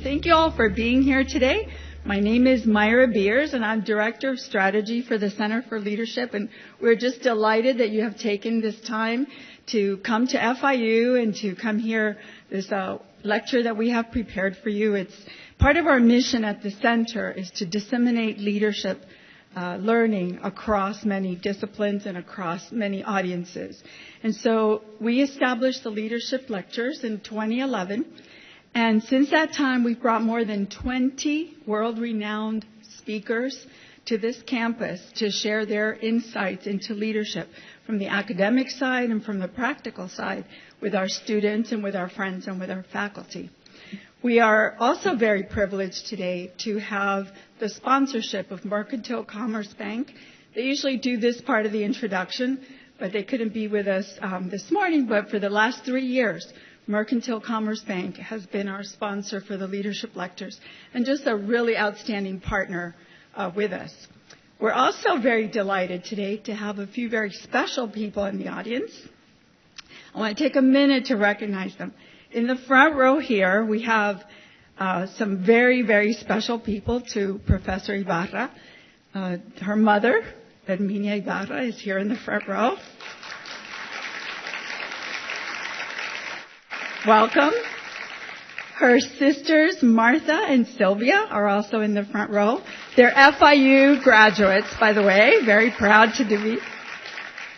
thank you all for being here today. My name is Myra Beers, and I'm Director of Strategy for the Center for Leadership, and we're just delighted that you have taken this time to come to FIU and to come hear this lecture that we have prepared for you. It's part of our mission at the center is to disseminate leadership learning across many disciplines and across many audiences. And so we established the leadership lectures in 2011. And since that time, we've brought more than 20 world-renowned speakers to this campus to share their insights into leadership from the academic side and from the practical side with our students and with our friends and with our faculty. We are also very privileged today to have the sponsorship of Mercantile Commerce Bank. They usually do this part of the introduction, but they couldn't be with us this morning. But for the last 3 years, Mercantile Commerce Bank has been our sponsor for the leadership lectures and just a really outstanding partner with us. We're also very delighted today to have a few very special people in the audience. I want to take a minute to recognize them. In the front row here, we have some very, very special people to Professor Ibarra. Her mother, Herminia Ibarra, is here in the front row. Welcome. Her sisters, Martha and Sylvia, are also in the front row. They're FIU graduates, by the way, very proud to be.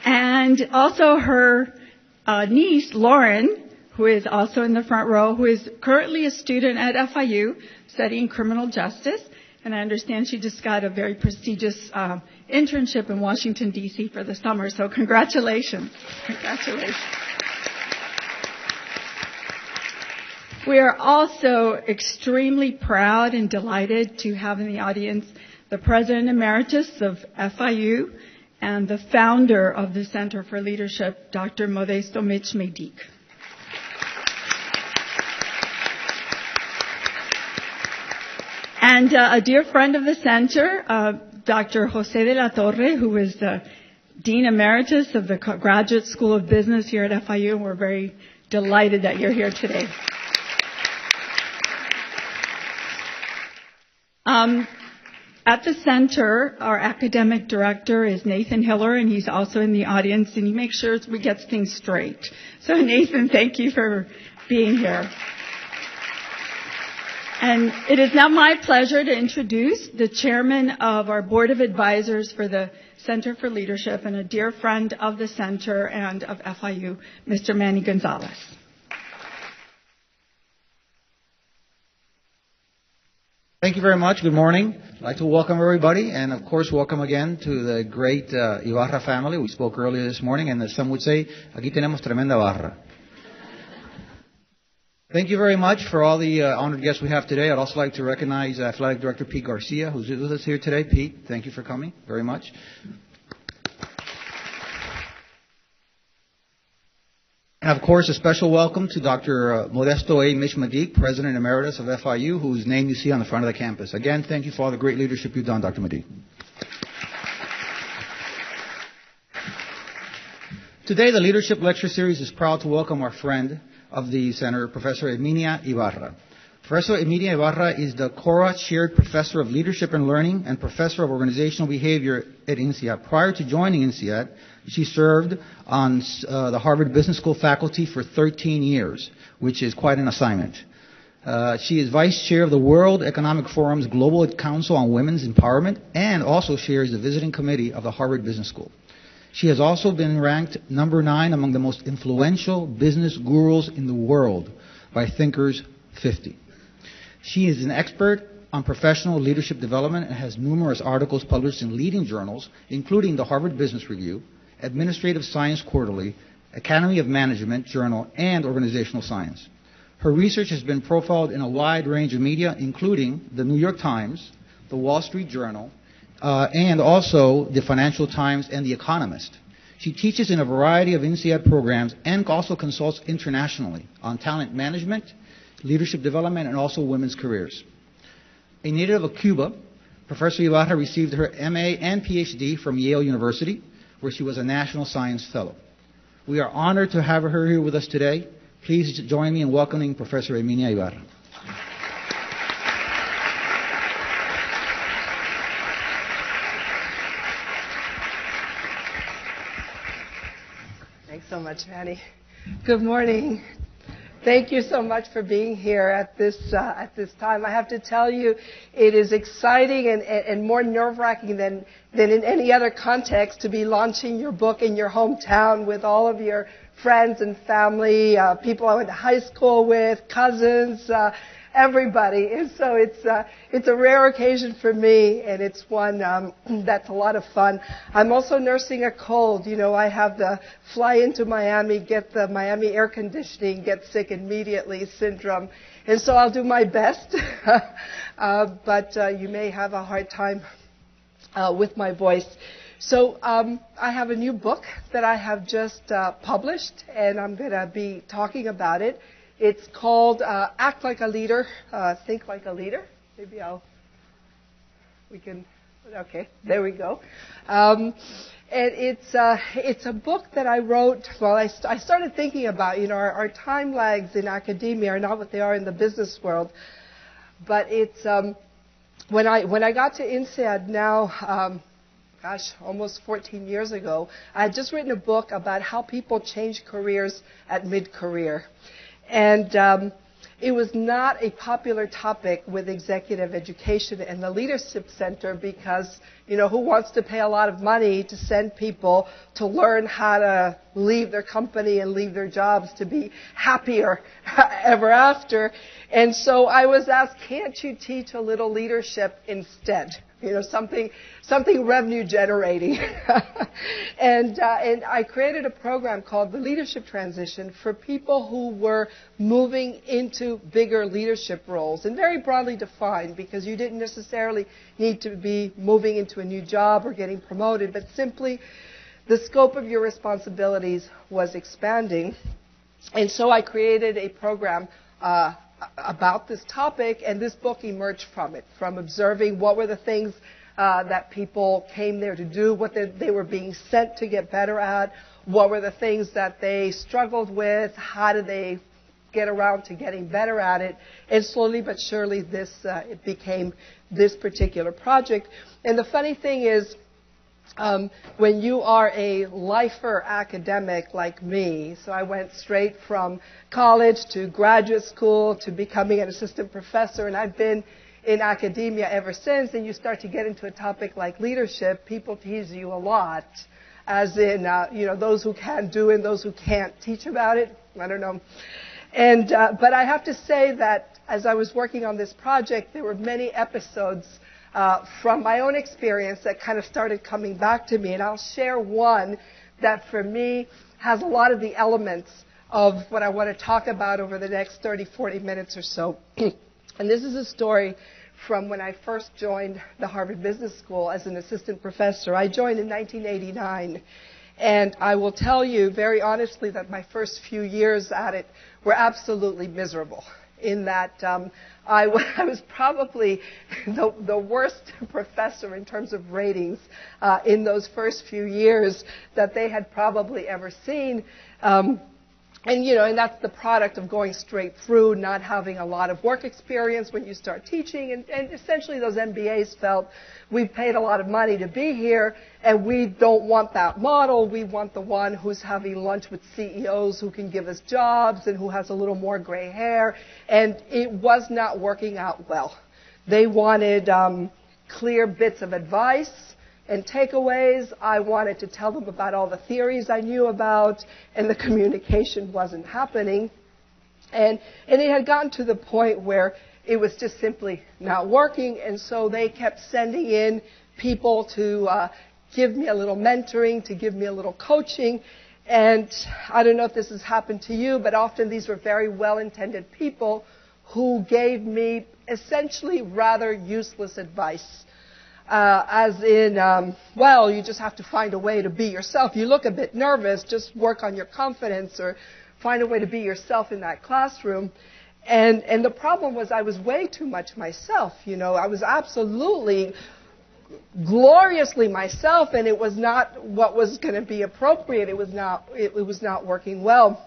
And also her niece, Lauren, who is also in the front row, who is currently a student at FIU studying criminal justice. And I understand she just got a very prestigious internship in Washington, D.C. for the summer. So congratulations. Congratulations. We are also extremely proud and delighted to have in the audience the President Emeritus of FIU and the founder of the Center for Leadership, Dr. Modesto Mitch Medic. And a dear friend of the center, Dr. Jose de la Torre, who is the Dean Emeritus of the Graduate School of Business here at FIU, and we're very delighted that you're here today. At the center, our academic director is Nathan Hiller, and he's also in the audience, and he makes sure we get things straight. So, Nathan, thank you for being here. And it is now my pleasure to introduce the chairman of our Board of Advisors for the Center for Leadership and a dear friend of the center and of FIU, Mr. Manny Gonzalez. Thank you very much. Good morning. I'd like to welcome everybody, and of course welcome again to the great Ibarra family. We spoke earlier this morning, and as some would say, aquí tenemos tremenda barra. Thank you very much for all the honored guests we have today. I'd also like to recognize Athletic Director Pete Garcia, who's with us here today. Pete, thank you for coming very much. And, of course, a special welcome to Dr. Modesto A. Mitch Medic, President Emeritus of FIU, whose name you see on the front of the campus. Again, thank you for all the great leadership you've done, Dr. Medic. Today, the Leadership Lecture Series is proud to welcome our friend of the Center, Professor Herminia Ibarra. Professor Herminia Ibarra is the Cora Chaired Professor of Leadership and Learning and Professor of Organizational Behavior at INSEAD. Prior to joining INSEAD, she served on the Harvard Business School faculty for 13 years, which is quite an assignment. She is Vice Chair of the World Economic Forum's Global Council on Women's Empowerment and also chairs the Visiting Committee of the Harvard Business School. She has also been ranked number 9 among the most influential business gurus in the world by Thinkers 50. She is an expert on professional leadership development and has numerous articles published in leading journals, including the Harvard Business Review, Administrative Science Quarterly, Academy of Management Journal, and Organizational Science. Her research has been profiled in a wide range of media, including the New York Times, the Wall Street Journal, and also the Financial Times and The Economist. She teaches in a variety of INSEAD programs and also consults internationally on talent management, leadership development, and also women's careers. A native of Cuba, Professor Ibarra received her MA and PhD from Yale University, where she was a National Science Fellow. We are honored to have her here with us today. Please join me in welcoming Professor Herminia Ibarra. so much, Manny. Good morning. Thank you so much for being here at this time. I have to tell you, it is exciting and more nerve-wracking than in any other context to be launching your book in your hometown with all of your friends and family, people I went to high school with, cousins, everybody. And so it's a rare occasion for me, and it's one that's a lot of fun. I'm also nursing a cold. You know, I have the fly into Miami, get the Miami air conditioning, get sick immediately syndrome. And so I'll do my best, but you may have a hard time with my voice. So I have a new book that I have just published, and I'm going to be talking about it. It's called Act Like a Leader, Think Like a Leader. Maybe okay, there we go. And it's a book that I wrote, well, I started thinking about, you know, our time lags in academia are not what they are in the business world. But it's, when I got to INSEAD now, almost 14 years ago, I had just written a book about how people change careers at mid-career. And it was not a popular topic with executive education and the Leadership Center because, you know, who wants to pay a lot of money to send people to learn how to leave their company and leave their jobs to be happier ever after? And so I was asked, can't you teach a little leadership instead? You know, something revenue generating. And I created a program called the Leadership Transition for people who were moving into bigger leadership roles, and very broadly defined, because you didn't necessarily need to be moving into a new job or getting promoted, but simply the scope of your responsibilities was expanding. And so I created a program about this topic, and this book emerged from it, from observing what were the things that people came there to do, what they were being sent to get better at, what were the things that they struggled with, how did they get around to getting better at it, and slowly but surely it became this particular project. And the funny thing is, when you are a lifer academic like me, so I went straight from college to graduate school to becoming an assistant professor, and I've been in academia ever since, and you start to get into a topic like leadership, people tease you a lot, as in, you know, those who can do and those who can't teach about it. I don't know. And, but I have to say that as I was working on this project, there were many episodes from my own experience that kind of started coming back to me. And I'll share one that for me has a lot of the elements of what I want to talk about over the next 30, 40 minutes or so. And this is a story from when I first joined the Harvard Business School as an assistant professor. I joined in 1989. And I will tell you very honestly that my first few years at it were absolutely miserable, in that I was probably the worst professor in terms of ratings in those first few years that they had probably ever seen. And, you know, and that's the product of going straight through, not having a lot of work experience when you start teaching. And essentially those MBAs felt, we've paid a lot of money to be here, and we don't want that model. We want the one who's having lunch with CEOs who can give us jobs and who has a little more gray hair. And it was not working out well. They wanted clear bits of advice and takeaways. I wanted to tell them about all the theories I knew about, and the communication wasn't happening. And it had gotten to the point where it was just simply not working, and so they kept sending in people to give me a little mentoring, to give me a little coaching. And I don't know if this has happened to you, but often these were very well-intended people who gave me essentially rather useless advice. As in, well, you just have to find a way to be yourself. You look a bit nervous, just work on your confidence, or find a way to be yourself in that classroom. And the problem was I was way too much myself. You know, I was absolutely gloriously myself, and it was not what was going to be appropriate. It was not working well.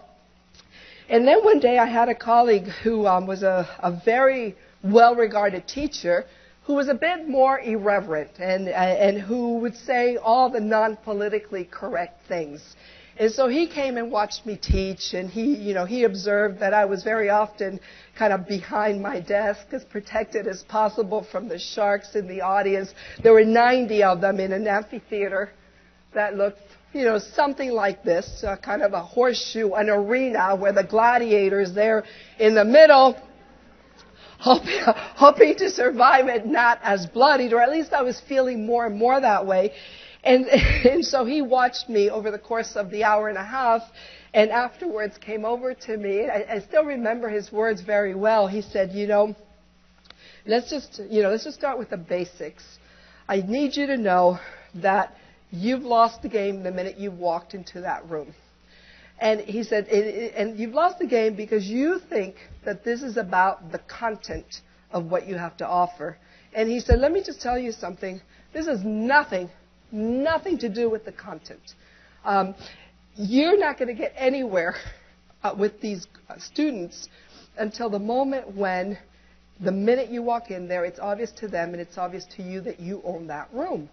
And then one day I had a colleague who was a very well-regarded teacher, who was a bit more irreverent and who would say all the non-politically correct things. And so he came and watched me teach, and he observed that I was very often kind of behind my desk, as protected as possible from the sharks in the audience. There were 90 of them in an amphitheater that looked, something like this, kind of a horseshoe, an arena where the gladiators there in the middle, hoping to survive it not as bloodied, or at least I was feeling more and more that way. And so he watched me over the course of the hour and a half, and afterwards came over to me. I still remember his words very well. He said, let's just start with the basics. I need you to know that you've lost the game the minute you walked into that room. And he said, and you've lost the game because you think that this is about the content of what you have to offer. And he said, let me just tell you something. This is nothing to do with the content. You're not going to get anywhere with these students until the moment when, the minute you walk in there, it's obvious to them and it's obvious to you that you own that room.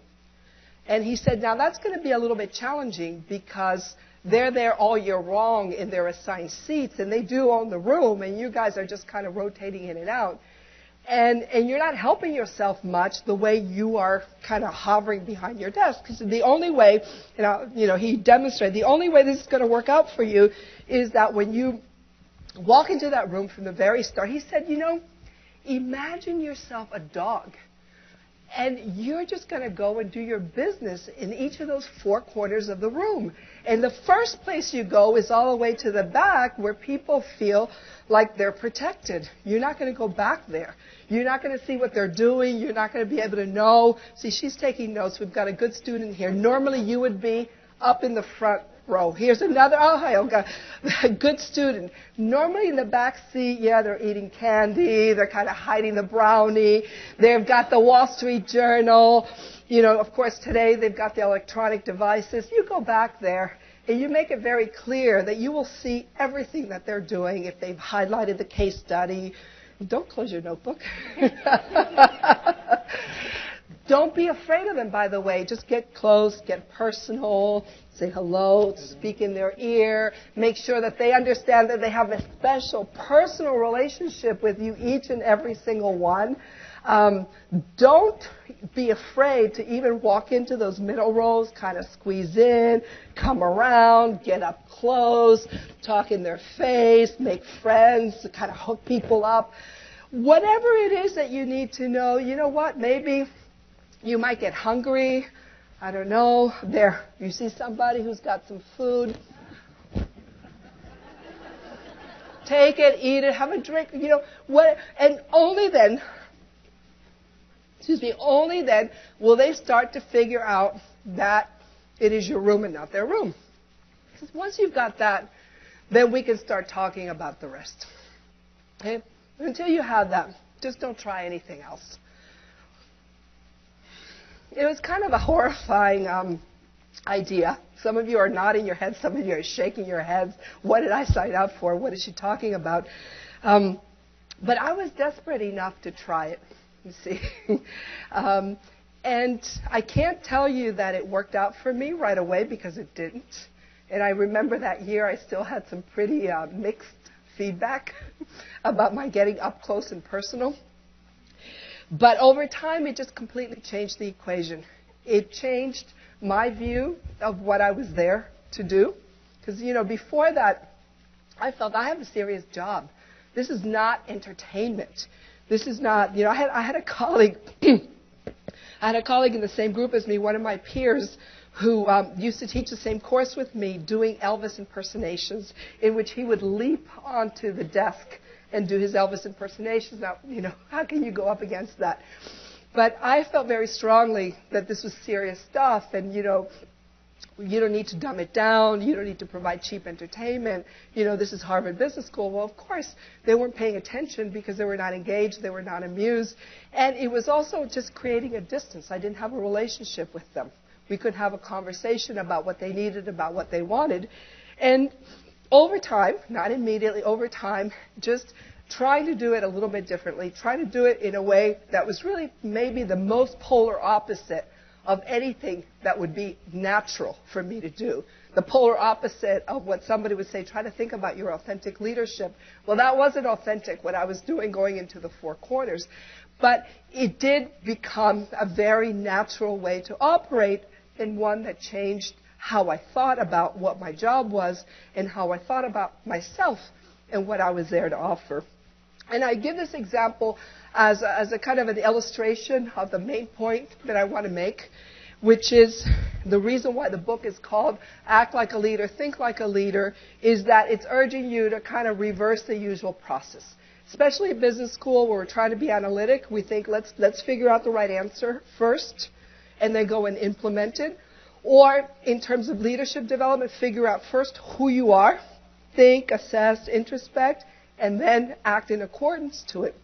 And he said, now that's going to be a little bit challenging because they're there all year long in their assigned seats, and they do own the room, and you guys are just kind of rotating in and out. And you're not helping yourself much the way you are kind of hovering behind your desk. Because the only way, he demonstrated, the only way this is going to work out for you is that when you walk into that room from the very start, he said, imagine yourself a dog. And you're just going to go and do your business in each of those four corners of the room. And the first place you go is all the way to the back where people feel like they're protected. You're not going to go back there. You're not going to see what they're doing. You're not going to be able to know. See, she's taking notes. We've got a good student here. Normally you would be up in the front row. Here's another, a good student. Normally in the back seat, they're eating candy, they're kind of hiding the brownie, they've got the Wall Street Journal, of course today they've got the electronic devices. You go back there and you make it very clear that you will see everything that they're doing if they've highlighted the case study. Don't close your notebook. Don't be afraid of them, by the way. Just get close, get personal, say hello, speak in their ear, make sure that they understand that they have a special personal relationship with you, each and every single one. Don't be afraid to even walk into those middle rows, kind of squeeze in, come around, get up close, talk in their face, make friends, kind of hook people up. Whatever it is that you need to know, you know what, maybe you might get hungry. I don't know. There, you see somebody who's got some food. Take it, eat it, have a drink, and only then will they start to figure out that it is your room and not their room. Because once you've got that, then we can start talking about the rest. Okay? Until you have that, just don't try anything else. It was kind of a horrifying idea. Some of you are nodding your heads. Some of you are shaking your heads. What did I sign up for? What is she talking about? But I was desperate enough to try it, you see. And I can't tell you that it worked out for me right away because it didn't. And I remember that year I still had some pretty mixed feedback about my getting up close and personal. But over time, it just completely changed the equation. It changed my view of what I was there to do. Because, before that, I felt I have a serious job. This is not entertainment. This is not, I had a colleague, in the same group as me, one of my peers, who used to teach the same course with me, doing Elvis impersonations, in which he would leap onto the desk and do his Elvis impersonations. Now, how can you go up against that? But I felt very strongly that this was serious stuff, and, you don't need to dumb it down. You don't need to provide cheap entertainment. This is Harvard Business School. Well, of course, they weren't paying attention because they were not engaged. They were not amused. And it was also just creating a distance. I didn't have a relationship with them. We could have a conversation about what they needed, about what they wanted. And over time, not immediately, over time, just trying to do it a little bit differently, trying to do it in a way that was really maybe the most polar opposite of anything that would be natural for me to do. the polar opposite of what somebody would say, try to think about your authentic leadership. Well, that wasn't authentic, what I was doing going into the four corners. But it did become a very natural way to operate, and one that changed how I thought about what my job was and how I thought about myself and what I was there to offer. And I give this example as a kind of an illustration of the main point that I want to make, which is the reason why the book is called Act Like a Leader, Think Like a Leader, is that it's urging you to kind of reverse the usual process. Especially in business school where we're trying to be analytic, we think let's figure out the right answer first and then go and implement it. Or in terms of leadership development, figure out first who you are, think, assess, introspect, and then act in accordance to it.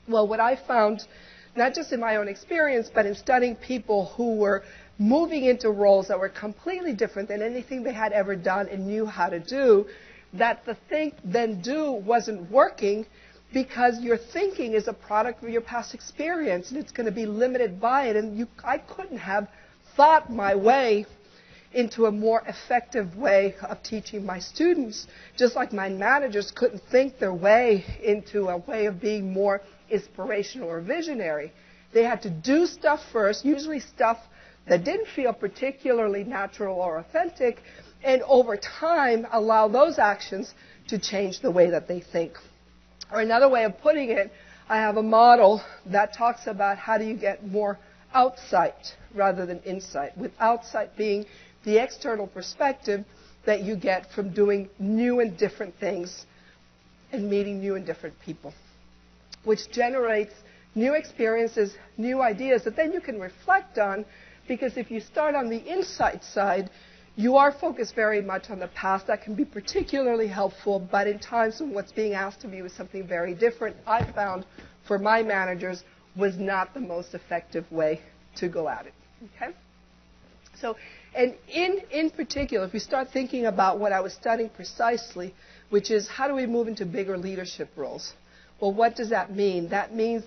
Well, what I found, not just in my own experience, but in studying people who were moving into roles that were completely different than anything they had ever done and knew how to do, that the think, then do wasn't working because your thinking is a product of your past experience and it's going to be limited by it. And I couldn't have thought my way into a more effective way of teaching my students, just like my managers couldn't think their way into a way of being more inspirational or visionary. They had to do stuff first, usually stuff that didn't feel particularly natural or authentic, and over time allow those actions to change the way that they think. Or another way of putting it, I have a model that talks about how do you get more outsight rather than insight, with outsight being the external perspective that you get from doing new and different things and meeting new and different people, which generates new experiences, new ideas that then you can reflect on, because if you start on the insight side, you are focused very much on the past. That can be particularly helpful, but in times when what's being asked of you is something very different, I found for my managers was not the most effective way to go at it. Okay? So, and in particular, if we start thinking about what I was studying precisely, which is how do we move into bigger leadership roles? Well, what does that mean? That means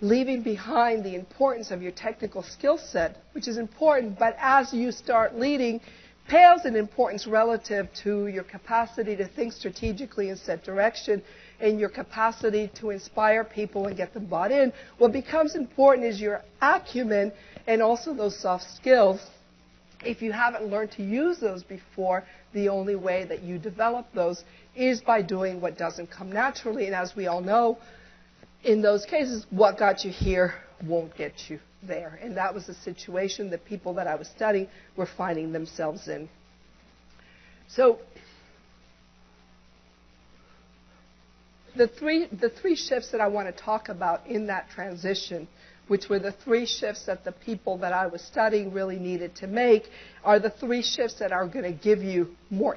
leaving behind the importance of your technical skill set, which is important, but as you start leading, pales in importance relative to your capacity to think strategically and set direction and your capacity to inspire people and get them bought in. What becomes important is your acumen and also those soft skills. If you haven't learned to use those before, the only way that you develop those is by doing what doesn't come naturally. And as we all know, in those cases, what got you here won't get you there. And that was the situation that people that I was studying were finding themselves in. So the three shifts that I want to talk about in that transition, which were the three shifts that the people that I was studying really needed to make, are the three shifts that are going to give you more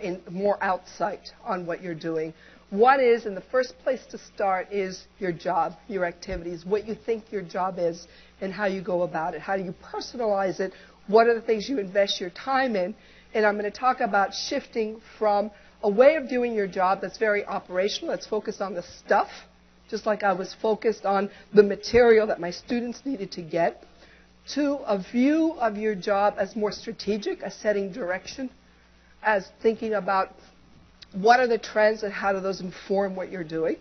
outsight on what you're doing. One is, and the first place to start is your job, your activities, what you think your job is and how you go about it. How do you personalize it? What are the things you invest your time in? And I'm going to talk about shifting from a way of doing your job that's very operational, that's focused on the stuff, just like I was focused on the material that my students needed to get, to a view of your job as more strategic, as setting direction, as thinking about what are the trends and how do those inform what you're doing,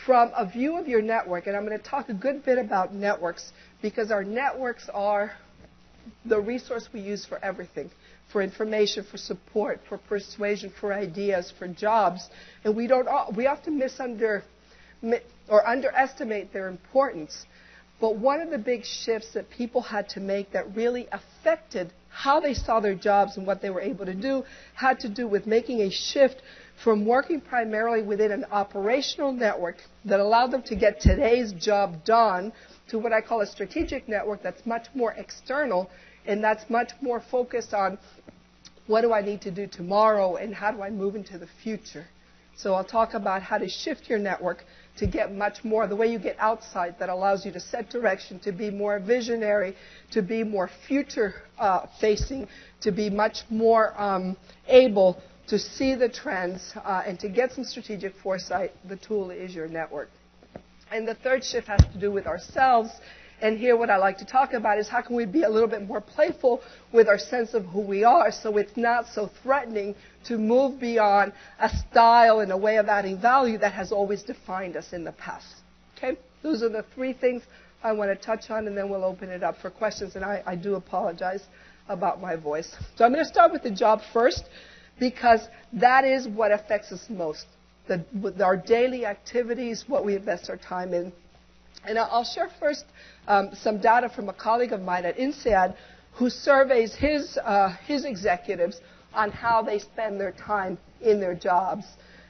from a view of your network. And I'm going to talk a good bit about networks because our networks are the resource we use for everything, for information, for support, for persuasion, for ideas, for jobs. And we often underestimate their importance. But one of the big shifts that people had to make that really affected how they saw their jobs and what they were able to do had to do with making a shift from working primarily within an operational network that allowed them to get today's job done to what I call a strategic network that's much more external and that's much more focused on what do I need to do tomorrow and how do I move into the future. So I'll talk about how to shift your network to get much more, the way you get outside that allows you to set direction, to be more visionary, to be more future-facing, to be much more able to see the trends and to get some strategic foresight. The tool is your network. And the third shift has to do with ourselves And here what I like to talk about is how can we be a little bit more playful with our sense of who we are so it's not so threatening to move beyond a style and a way of adding value that has always defined us in the past. Okay? Those are the three things I want to touch on, and then we'll open it up for questions. And I do apologize about my voice. So I'm going to start with the job first because that is what affects us most. Our daily activities, what we invest our time in. And I'll share first some data from a colleague of mine at INSEAD who surveys his executives on how they spend their time in their jobs.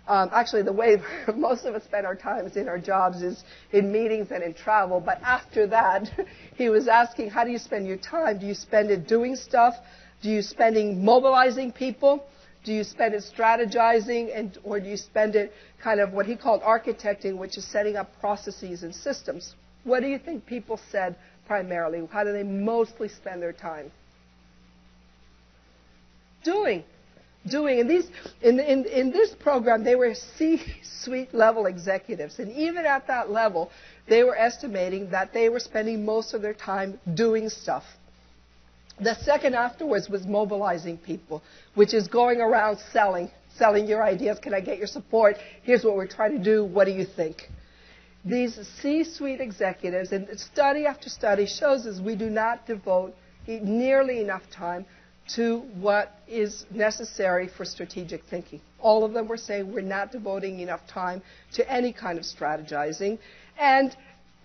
Actually, the way most of us spend our time in our jobs is in meetings and in travel. But after that, he was asking, how do you spend your time? Do you spend it doing stuff? Do you spend it mobilizing people? Do you spend it strategizing? Or do you spend it kind of what he called architecting, which is setting up processes and systems? What do you think people said primarily? How do they mostly spend their time? Doing. And in this program, they were C-suite level executives. And even at that level, they were estimating that they were spending most of their time doing stuff. The second afterwards was mobilizing people, which is going around selling your ideas. Can I get your support? Here's what we're trying to do. What do you think? These C-suite executives, and study after study shows us we do not devote nearly enough time to what is necessary for strategic thinking. All of them were saying we're not devoting enough time to any kind of strategizing, and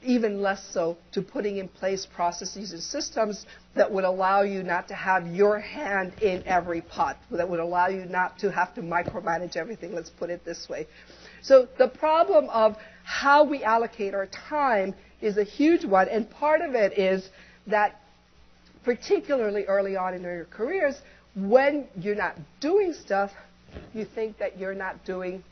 even less so to putting in place processes and systems that would allow you not to have your hand in every pot, that would allow you not to have to micromanage everything, let's put it this way. So the problem of how we allocate our time is a huge one, and part of it is that particularly early on in your careers, when you're not doing stuff, you think that you're not doing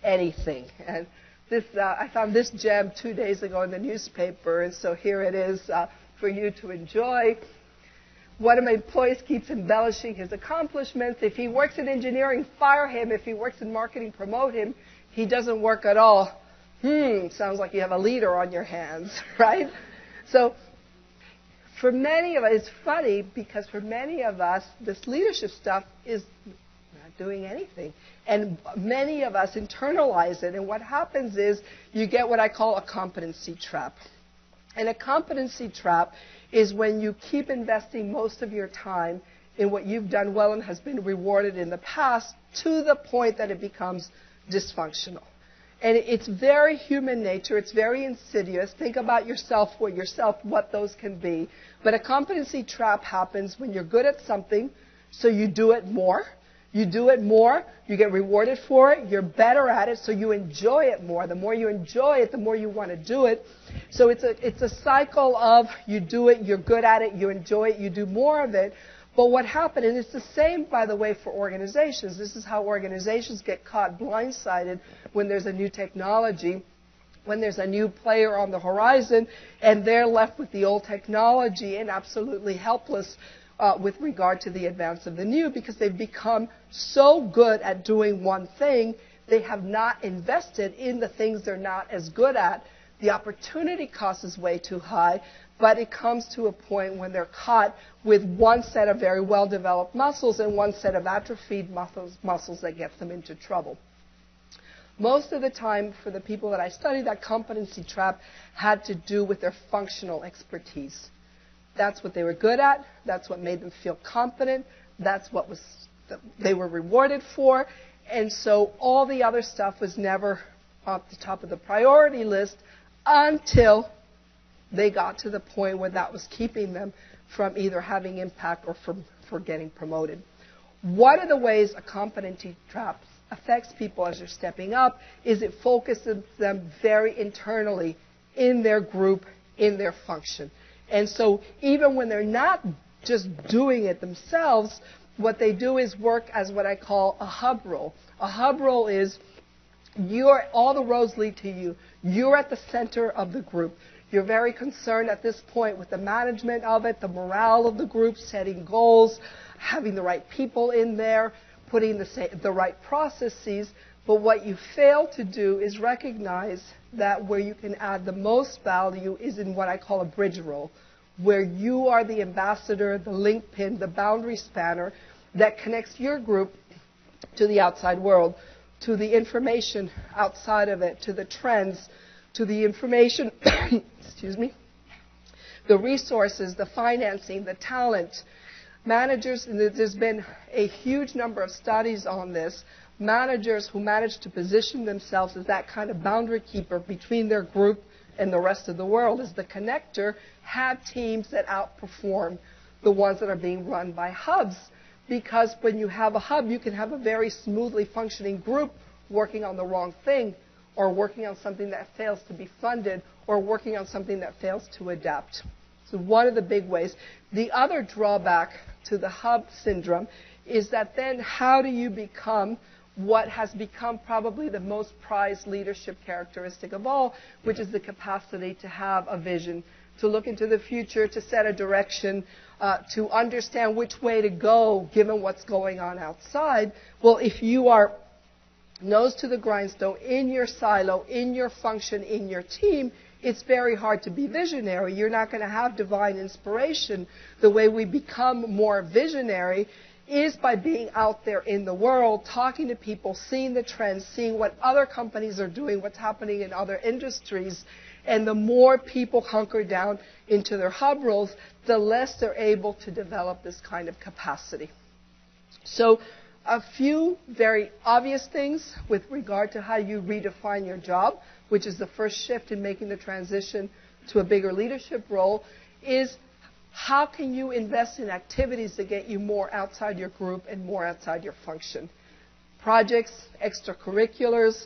anything. And this, I found this gem 2 days ago in the newspaper, and so here it is for you to enjoy. One of my employees keeps embellishing his accomplishments. If he works in engineering, fire him. If he works in marketing, promote him. He doesn't work at all. Sounds like you have a leader on your hands, right? So for many of us, it's funny because for many of us, this leadership stuff is not doing anything. And many of us internalize it. And what happens is you get what I call a competency trap. And a competency trap is when you keep investing most of your time in what you've done well and has been rewarded in the past to the point that it becomes dysfunctional. And it's very human nature. It's very insidious. Think about yourself for yourself, what those can be. But a competency trap happens when you're good at something, so you do it more. You do it more, you get rewarded for it, you're better at it, so you enjoy it more. The more you enjoy it, the more you want to do it. So it's a cycle of you do it, you're good at it, you enjoy it, you do more of it. But what happened, and it's the same, by the way, for organizations. This is how organizations get caught blindsided when there's a new technology, when there's a new player on the horizon, and they're left with the old technology and absolutely helpless with regard to the advance of the new, because they've become so good at doing one thing, they have not invested in the things they're not as good at. The opportunity cost is way too high, but it comes to a point when they're caught with one set of very well-developed muscles and one set of atrophied muscles that gets them into trouble. Most of the time, for the people that I study, that competency trap had to do with their functional expertise. That's what they were good at. That's what made them feel confident. That's what they were rewarded for. And so all the other stuff was never off the top of the priority list until they got to the point where that was keeping them from either having impact or for getting promoted. One of the ways a competency trap affects people as they're stepping up is it focuses them very internally in their group, in their function. And so even when they're not just doing it themselves, what they do is work as what I call a hub role. A hub role is all the roads lead to you. You're at the center of the group. You're very concerned at this point with the management of it, the morale of the group, setting goals, having the right people in there, putting the right processes. But what you fail to do is recognize that where you can add the most value is in what I call a bridge role, where you are the ambassador, the link pin, the boundary spanner that connects your group to the outside world, to the information outside of it, to the trends, to the information, excuse me, the resources, the financing, the talent. Managers, and there's been a huge number of studies on this, managers who manage to position themselves as that kind of boundary keeper between their group and the rest of the world, as the connector, have teams that outperform the ones that are being run by hubs. Because when you have a hub, you can have a very smoothly functioning group working on the wrong thing, or working on something that fails to be funded, or working on something that fails to adapt. So one of the big ways. The other drawback to the hub syndrome is that then how do you become what has become probably the most prized leadership characteristic of all, which is the capacity to have a vision, to look into the future, to set a direction, to understand which way to go given what's going on outside. Well, if you are nose to the grindstone in your silo, in your function, in your team, it's very hard to be visionary. You're not going to have divine inspiration. The way we become more visionary is by being out there in the world, talking to people, seeing the trends, seeing what other companies are doing, what's happening in other industries. And the more people hunker down into their hub roles, the less they're able to develop this kind of capacity. So a few very obvious things with regard to how you redefine your job, which is the first shift in making the transition to a bigger leadership role, is how can you invest in activities that get you more outside your group and more outside your function? Projects, extracurriculars,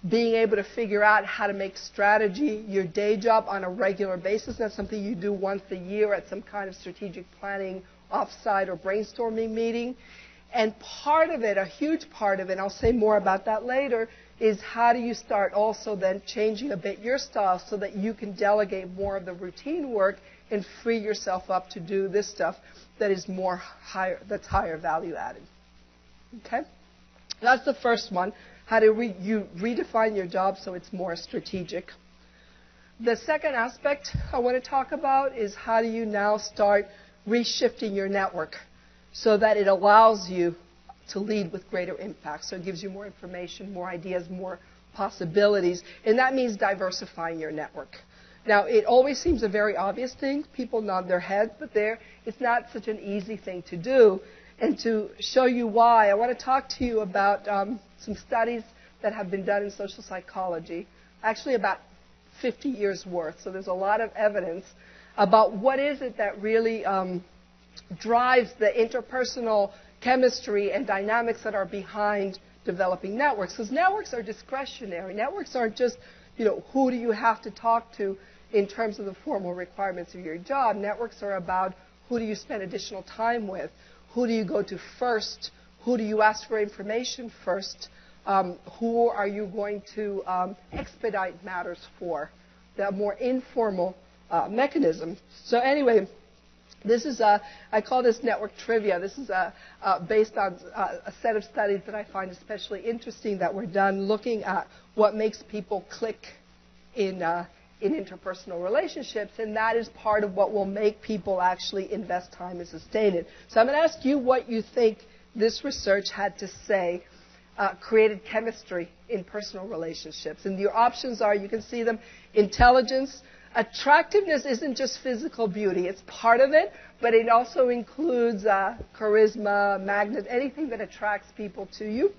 being able to figure out how to make strategy your day job on a regular basis. That's something you do once a year at some kind of strategic planning offsite or brainstorming meeting. And part of it, a huge part of it, and I'll say more about that later, is how do you start also then changing a bit your style so that you can delegate more of the routine work and free yourself up to do this stuff that is that's higher value added. Okay? That's the first one. How do you redefine your job so it's more strategic? The second aspect I want to talk about is how do you now start reshifting your network so that it allows you to lead with greater impact. So it gives you more information, more ideas, more possibilities. And that means diversifying your network. Now, it always seems a very obvious thing. People nod their heads, but it's not such an easy thing to do. And to show you why, I want to talk to you about some studies that have been done in social psychology, actually about 50 years worth. So there's a lot of evidence about what is it that really drives the interpersonal chemistry and dynamics that are behind developing networks. Because networks are discretionary. Networks aren't just, who do you have to talk to in terms of the formal requirements of your job. Networks are about who do you spend additional time with, who do you go to first, who do you ask for information first, who are you going to expedite matters for, the more informal mechanism. So anyway, this is I call this network trivia. This is based on a set of studies that I find especially interesting that were done looking at what makes people click in interpersonal relationships, and that is part of what will make people actually invest time and sustain it. So I'm going to ask you what you think this research had to say created chemistry in personal relationships. And your options are, you can see them, intelligence. Attractiveness isn't just physical beauty. It's part of it, but it also includes charisma, magnet, anything that attracts people to you.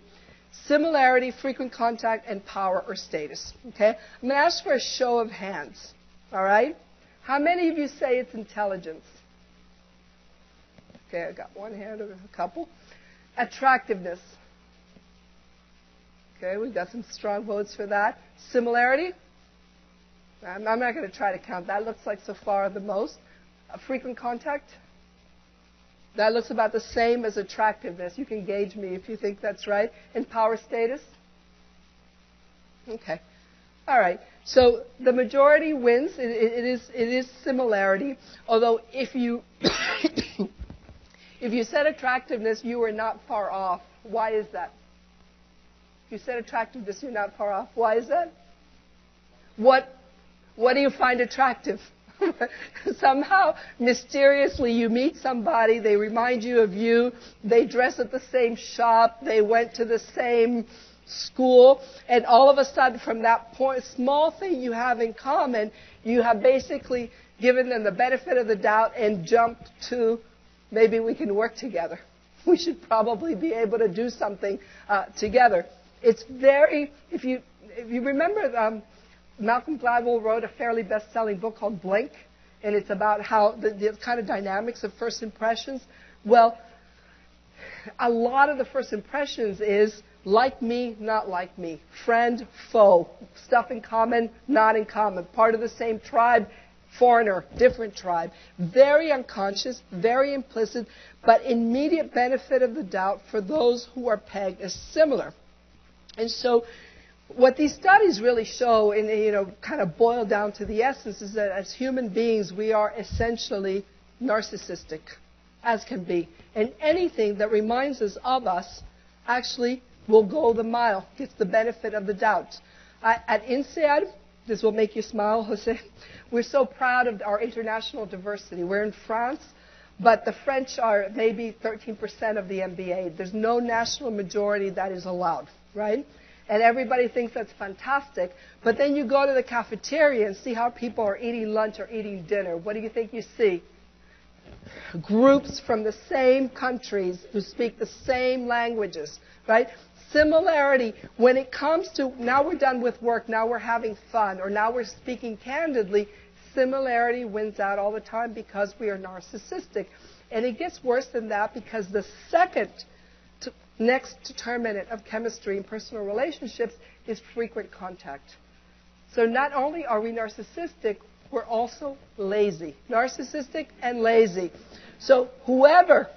Similarity, frequent contact, and power or status. Okay? I'm going to ask for a show of hands. All right? How many of you say it's intelligence? Okay, I got one hand or a couple. Attractiveness. Okay, we've got some strong votes for that. Similarity. I'm not going to try to count. That looks like so far the most. Frequent contact. That looks about the same as attractiveness. You can gauge me if you think that's right. And power status? Okay. All right. So the majority wins. It is similarity. Although if you if you said attractiveness, you were not far off. Why is that? If you said attractiveness, you're not far off. Why is that? What do you find attractive? Somehow, mysteriously, you meet somebody, they remind you of you, they dress at the same shop, they went to the same school, and all of a sudden, from that point, small thing you have in common, you have basically given them the benefit of the doubt and jumped to, maybe we can work together. We should probably be able to do something together. It's very, if you remember, Malcolm Gladwell wrote a fairly best-selling book called Blink, and it's about how the kind of dynamics of first impressions. Well, a lot of the first impressions is like me, not like me, friend, foe, stuff in common, not in common, part of the same tribe, foreigner, different tribe. Very unconscious, very implicit, but immediate benefit of the doubt for those who are pegged as similar. And so what these studies really show, and kind of boil down to the essence, is that as human beings, we are essentially narcissistic, as can be. And anything that reminds us of us actually will go the mile, gets the benefit of the doubt. At INSEAD, this will make you smile, Jose, we're so proud of our international diversity. We're in France, but the French are maybe 13% of the MBA. There's no national majority that is allowed, right? And everybody thinks that's fantastic. But then you go to the cafeteria and see how people are eating lunch or eating dinner. What do you think you see? Groups from the same countries who speak the same languages, right? Similarity, when it comes to, now we're done with work, now we're having fun, or now we're speaking candidly, similarity wins out all the time because we are narcissistic. And it gets worse than that because the second next determinant of chemistry in personal relationships is frequent contact. So not only are we narcissistic, we're also lazy. Narcissistic and lazy. So whoever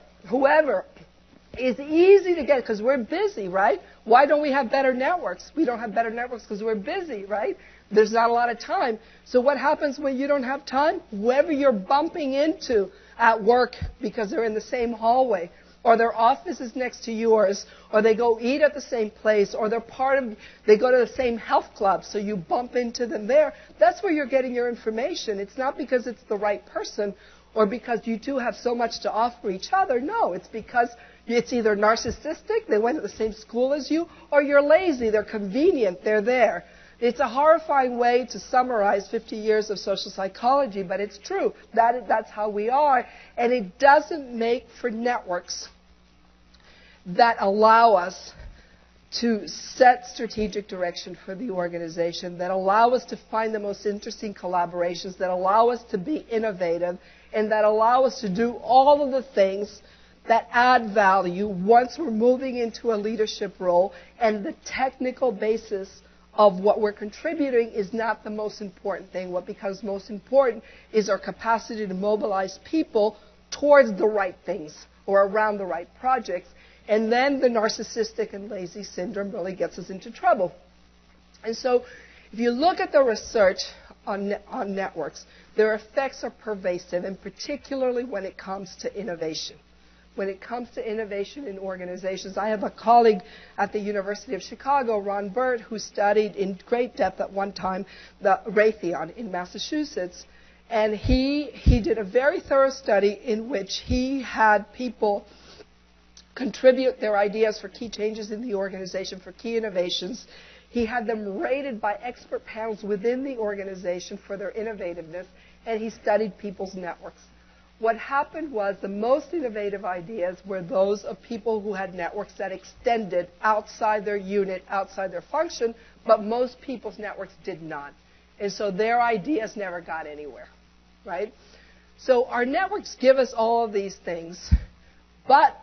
is easy to get, because we're busy, right? Why don't we have better networks? We don't have better networks because we're busy, right? There's not a lot of time. So what happens when you don't have time? Whoever you're bumping into at work because they're in the same hallway, or their office is next to yours, or they go eat at the same place, or they go to the same health club, so you bump into them there. That's where you're getting your information. It's not because it's the right person or because you two have so much to offer each other. No, it's because it's either narcissistic, they went to the same school as you, or you're lazy, they're convenient, they're there. It's a horrifying way to summarize 50 years of social psychology, but it's true. That's how we are. And it doesn't make for networks that allow us to set strategic direction for the organization, that allow us to find the most interesting collaborations, that allow us to be innovative, and that allow us to do all of the things that add value once we're moving into a leadership role, and the technical basis of what we're contributing is not the most important thing. What becomes most important is our capacity to mobilize people towards the right things or around the right projects. And then the narcissistic and lazy syndrome really gets us into trouble. And so if you look at the research on networks, their effects are pervasive, and particularly when it comes to innovation. When it comes to innovation in organizations, I have a colleague at the University of Chicago, Ron Burt, who studied in great depth at one time the Raytheon in Massachusetts. And he did a very thorough study in which he had people contribute their ideas for key changes in the organization, for key innovations. He had them rated by expert panels within the organization for their innovativeness, and he studied people's networks. What happened was the most innovative ideas were those of people who had networks that extended outside their unit, outside their function, but most people's networks did not. And so their ideas never got anywhere, right? So our networks give us all of these things, but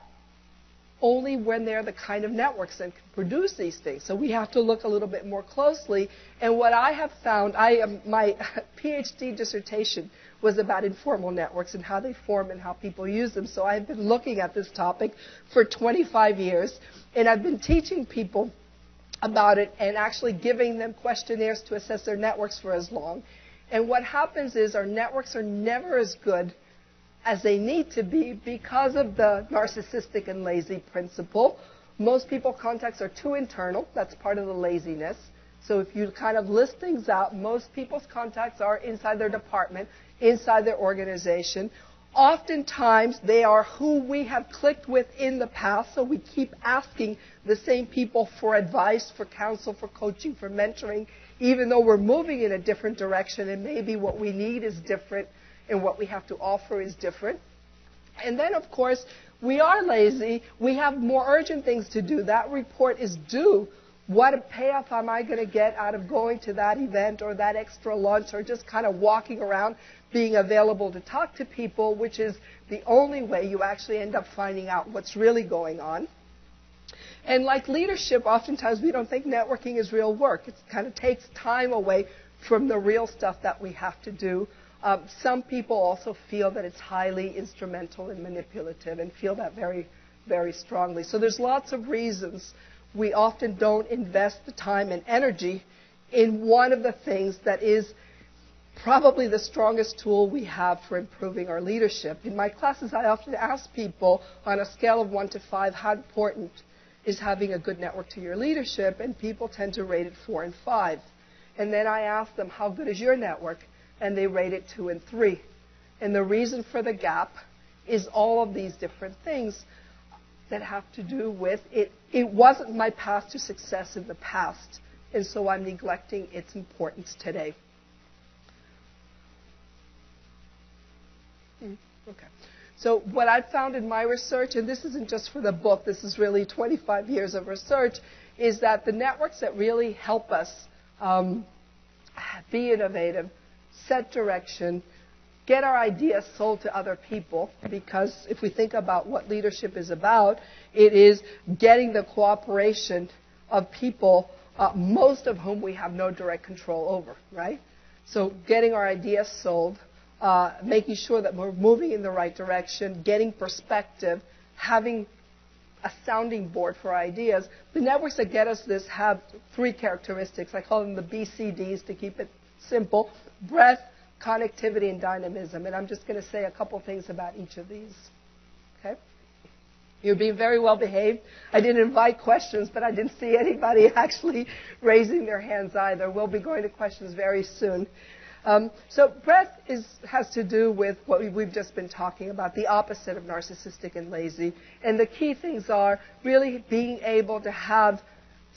only when they're the kind of networks that can produce these things. So we have to look a little bit more closely. And what I have found, my PhD dissertation was about informal networks and how they form and how people use them. So I've been looking at this topic for 25 years, and I've been teaching people about it and actually giving them questionnaires to assess their networks for as long. And what happens is our networks are never as good as they need to be because of the narcissistic and lazy principle. Most people contacts are too internal. That's part of the laziness. So if you kind of list things out, most people's contacts are inside their department, inside their organization. Oftentimes, they are who we have clicked with in the past, so we keep asking the same people for advice, for counsel, for coaching, for mentoring, even though we're moving in a different direction and maybe what we need is different and what we have to offer is different. And then, of course, we are lazy. We have more urgent things to do. That report is due. What payoff am I going to get out of going to that event or that extra lunch or just kind of walking around, being available to talk to people, which is the only way you actually end up finding out what's really going on. And like leadership, oftentimes we don't think networking is real work. It kind of takes time away from the real stuff that we have to do. Some people also feel that it's highly instrumental and manipulative and feel that very, very strongly. So there's lots of reasons we often don't invest the time and energy in one of the things that is probably the strongest tool we have for improving our leadership. In my classes, I often ask people on a scale of 1 to 5, how important is having a good network to your leadership? And people tend to rate it 4 and 5. And then I ask them, how good is your network? And they rate it 2 and 3. And the reason for the gap is all of these different things that have to do with it. It wasn't my path to success in the past, and so I'm neglecting its importance today. Okay. So what I've found in my research, and this isn't just for the book, this is really 25 years of research, is that the networks that really help us be innovative, set direction, get our ideas sold to other people, because if we think about what leadership is about, it is getting the cooperation of people, most of whom we have no direct control over, right? So getting our ideas sold, making sure that we're moving in the right direction, getting perspective, having a sounding board for ideas. The networks that get us this have 3 characteristics. I call them the BCDs to keep it simple: breadth, connectivity, and dynamism. And I'm just going to say a couple things about each of these. Okay? You're being very well behaved. I didn't invite questions, but I didn't see anybody actually raising their hands either. We'll be going to questions very soon. So breadth has to do with what we've just been talking about, the opposite of narcissistic and lazy. And the key things are really being able to have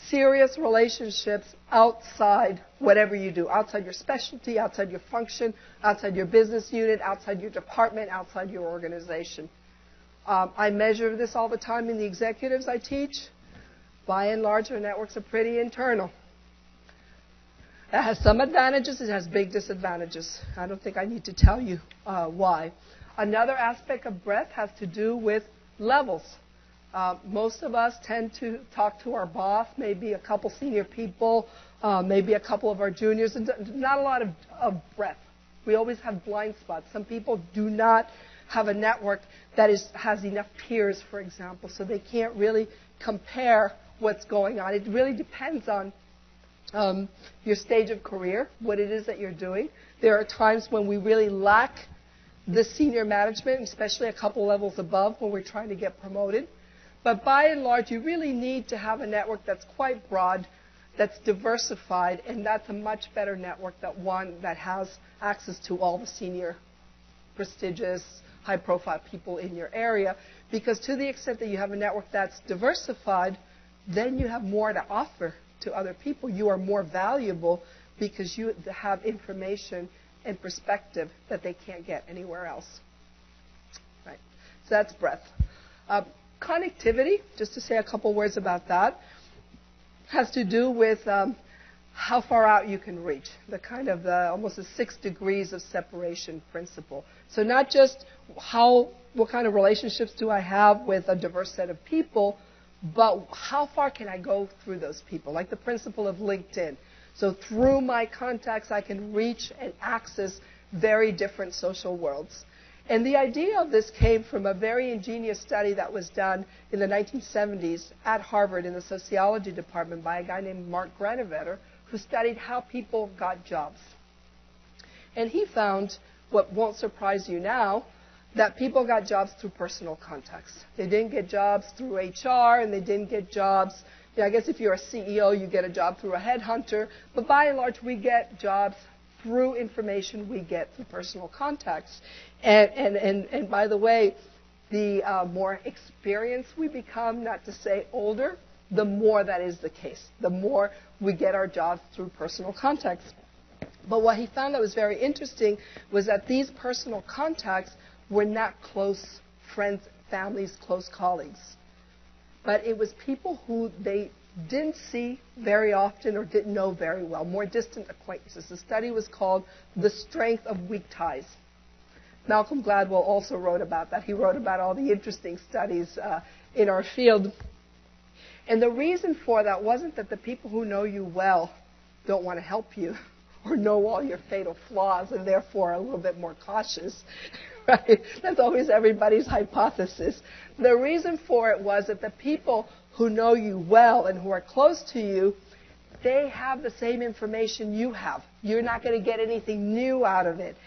serious relationships outside whatever you do, outside your specialty, outside your function, outside your business unit, outside your department, outside your organization. I measure this all the time in the executives I teach. By and large, our networks are pretty internal. It has some advantages. It has big disadvantages. I don't think I need to tell you why. Another aspect of breadth has to do with levels. Most of us tend to talk to our boss, maybe a couple senior people, maybe a couple of our juniors, and not a lot of breadth. We always have blind spots. Some people do not have a network that has enough peers, for example, so they can't really compare what's going on. It really depends on your stage of career, what it is that you're doing. There are times when we really lack the senior management, especially a couple levels above when we're trying to get promoted. But by and large, you really need to have a network that's quite broad, that's diversified, and that's a much better network than one that has access to all the senior, prestigious, high-profile people in your area. Because to the extent that you have a network that's diversified, then you have more to offer to other people. You are more valuable because you have information and perspective that they can't get anywhere else. Right. So that's breadth. Connectivity, just to say a couple words about that, has to do with how far out you can reach, the kind of almost the 6 degrees of separation principle. So not just what kind of relationships do I have with a diverse set of people, but how far can I go through those people, like the principle of LinkedIn. So through my contacts, I can reach and access very different social worlds. And the idea of this came from a very ingenious study that was done in the 1970s at Harvard in the sociology department by a guy named Mark Granovetter, who studied how people got jobs. And he found, what won't surprise you now, that people got jobs through personal contacts. They didn't get jobs through HR, and they didn't get jobs I guess if you're a CEO, you get a job through a headhunter. But by and large, we get jobs through information we get through personal contacts. And by the way, the more experienced we become, not to say older, the more that is the case. The more we get our jobs through personal contacts. But what he found that was very interesting was that these personal contacts were not close friends, families, close colleagues. But it was people who they didn't see very often or didn't know very well, more distant acquaintances. The study was called The Strength of Weak Ties. Malcolm Gladwell also wrote about that. He wrote about all the interesting studies in our field. And the reason for that wasn't that the people who know you well don't want to help you or know all your fatal flaws and therefore are a little bit more cautious. Right? That's always everybody's hypothesis. The reason for it was that the people who know you well and who are close to you, they have the same information you have. You're not going to get anything new out of it.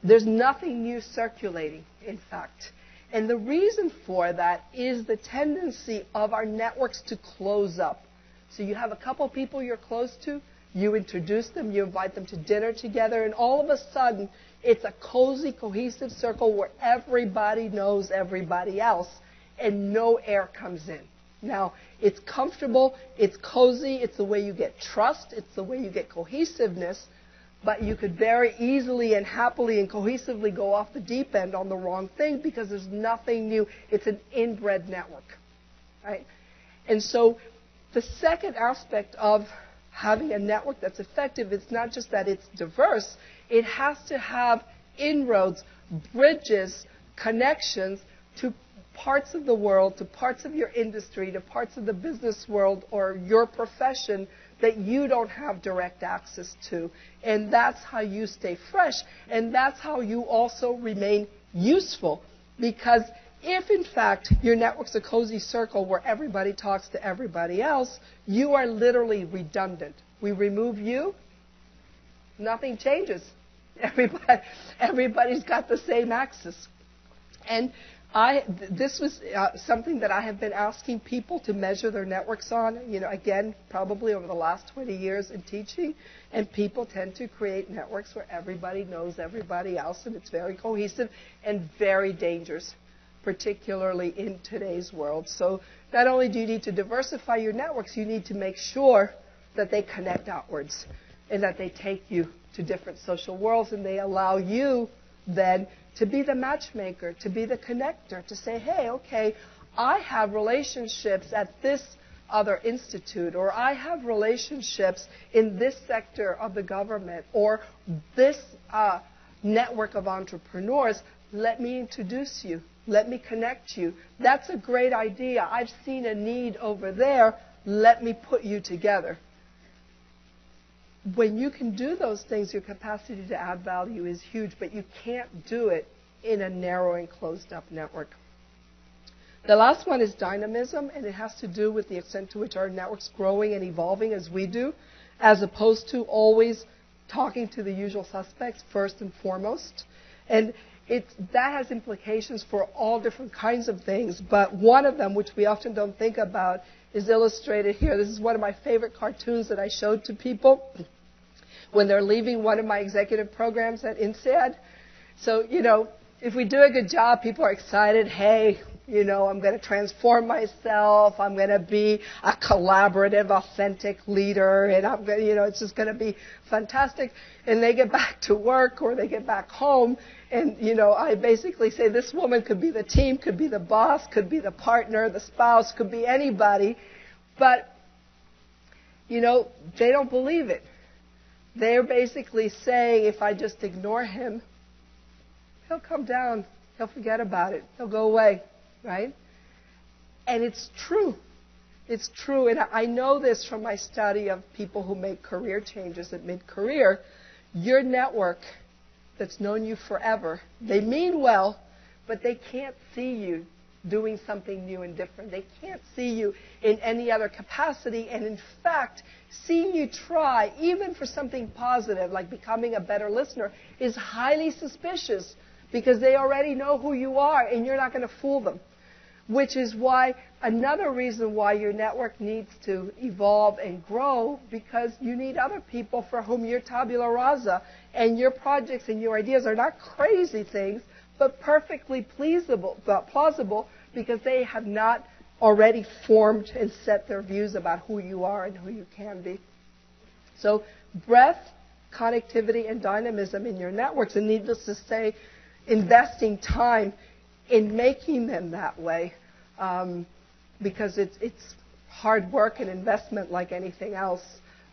There's nothing new circulating, in fact. And the reason for that is the tendency of our networks to close up. So you have a couple people you're close to, you introduce them, you invite them to dinner together, and all of a sudden, it's a cozy, cohesive circle where everybody knows everybody else, and no air comes in. Now, it's comfortable, it's cozy, it's the way you get trust, it's the way you get cohesiveness, but you could very easily and happily and cohesively go off the deep end on the wrong thing because there's nothing new. It's an inbred network, right? And so the second aspect of having a network that's effective, it's not just that it's diverse, it has to have inroads, bridges, connections to parts of the world, to parts of your industry, to parts of the business world or your profession that you don't have direct access to. And that's how you stay fresh. And that's how you also remain useful. Because if, in fact, your network's a cozy circle where everybody talks to everybody else, you are literally redundant. We remove you, nothing changes. Everybody's got the same access. And this was something that I have been asking people to measure their networks on, again, probably over the last 20 years in teaching. And people tend to create networks where everybody knows everybody else, and it's very cohesive and very dangerous, particularly in today's world. So not only do you need to diversify your networks, you need to make sure that they connect outwards and that they take you to different social worlds and they allow you then to be the matchmaker, to be the connector, to say, hey, okay, I have relationships at this other institute, or I have relationships in this sector of the government, or this network of entrepreneurs. Let me introduce you. Let me connect you. That's a great idea. I've seen a need over there. Let me put you together. When you can do those things, your capacity to add value is huge, but you can't do it in a narrow and closed-up network. The last one is dynamism, and it has to do with the extent to which our network's growing and evolving as we do, as opposed to always talking to the usual suspects first and foremost. And that has implications for all different kinds of things, but one of them, which we often don't think about, is illustrated here. This is one of my favorite cartoons that I showed to people when they're leaving one of my executive programs at INSEAD. So, if we do a good job, people are excited. Hey, I'm going to transform myself. I'm going to be a collaborative, authentic leader, and I'm going to, it's just going to be fantastic. And they get back to work or they get back home, and, I basically say this woman could be the team, could be the boss, could be the partner, the spouse, could be anybody, but, they don't believe it. They're basically saying, if I just ignore him, he'll come down, he'll forget about it, he'll go away, right? And it's true. It's true, and I know this from my study of people who make career changes at mid-career. Your network that's known you forever, they mean well, but they can't see you doing something new and different. They can't see you in any other capacity, and in fact, seeing you try, even for something positive, like becoming a better listener, is highly suspicious because they already know who you are, and you're not going to fool them. which is why another reason why your network needs to evolve and grow, because you need other people for whom your tabula rasa and your projects and your ideas are not crazy things, but perfectly plausible because they have not already formed and set their views about who you are and who you can be. So breadth, connectivity, and dynamism in your networks, and needless to say, investing time in making them that way, because it's hard work and investment like anything else.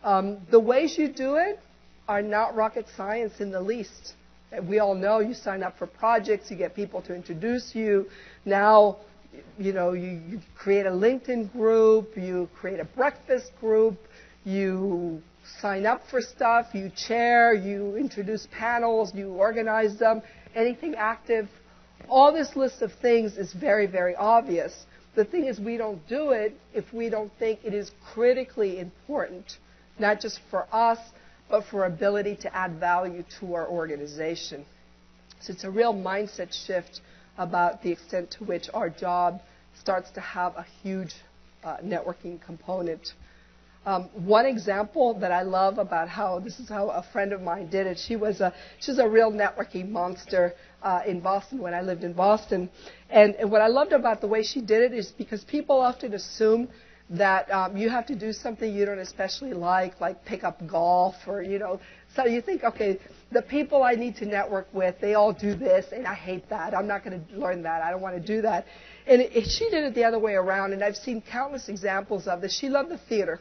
The ways you do it are not rocket science in the least. We all know you sign up for projects, you get people to introduce you. Now, you create a LinkedIn group, you create a breakfast group, you sign up for stuff, you chair, you introduce panels, you organize them, anything active. All this list of things is very, very obvious. The thing is, we don't do it if we don't think it is critically important, not just for us, but for our ability to add value to our organization. So it's a real mindset shift about the extent to which our job starts to have a huge networking component. One example that I love about this is how a friend of mine did it. She's a real networking monster in Boston when I lived in Boston. And what I loved about the way she did it is because people often assume that you have to do something you don't especially like pick up golf or, So you think, okay, the people I need to network with, they all do this, and I hate that. I'm not going to learn that. I don't want to do that. And she did it the other way around, and I've seen countless examples of this. She loved the theater.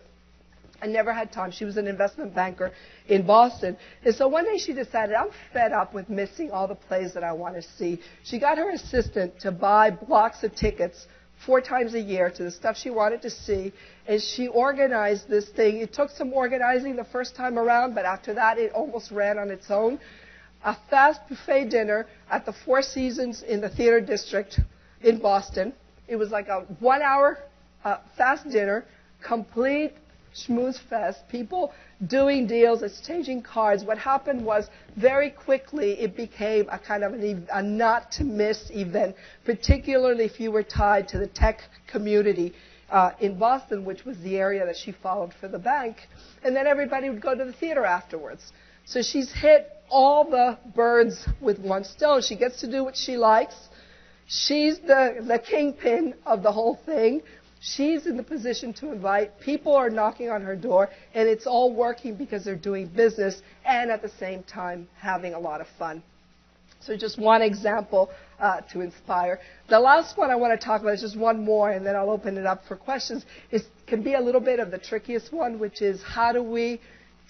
I never had time. She was an investment banker in Boston. And so one day she decided, I'm fed up with missing all the plays that I want to see. She got her assistant to buy blocks of tickets 4 times a year to the stuff she wanted to see, and she organized this thing. It took some organizing the first time around, but after that it almost ran on its own. A fast buffet dinner at the Four Seasons in the Theater District in Boston. It was like a 1-hour fast dinner, complete schmooze fest, people doing deals, exchanging cards. What happened was very quickly it became a kind of a not to miss event, particularly if you were tied to the tech community in Boston, which was the area that she followed for the bank. And then everybody would go to the theater afterwards. So she's hit all the birds with one stone. She gets to do what she likes. She's the kingpin of the whole thing. She's in the position to invite. People are knocking on her door, and it's all working because they're doing business and at the same time having a lot of fun. So just one example to inspire. The last one I want to talk about is just one more, and then I'll open it up for questions. It can be a little bit of the trickiest one, which is how do we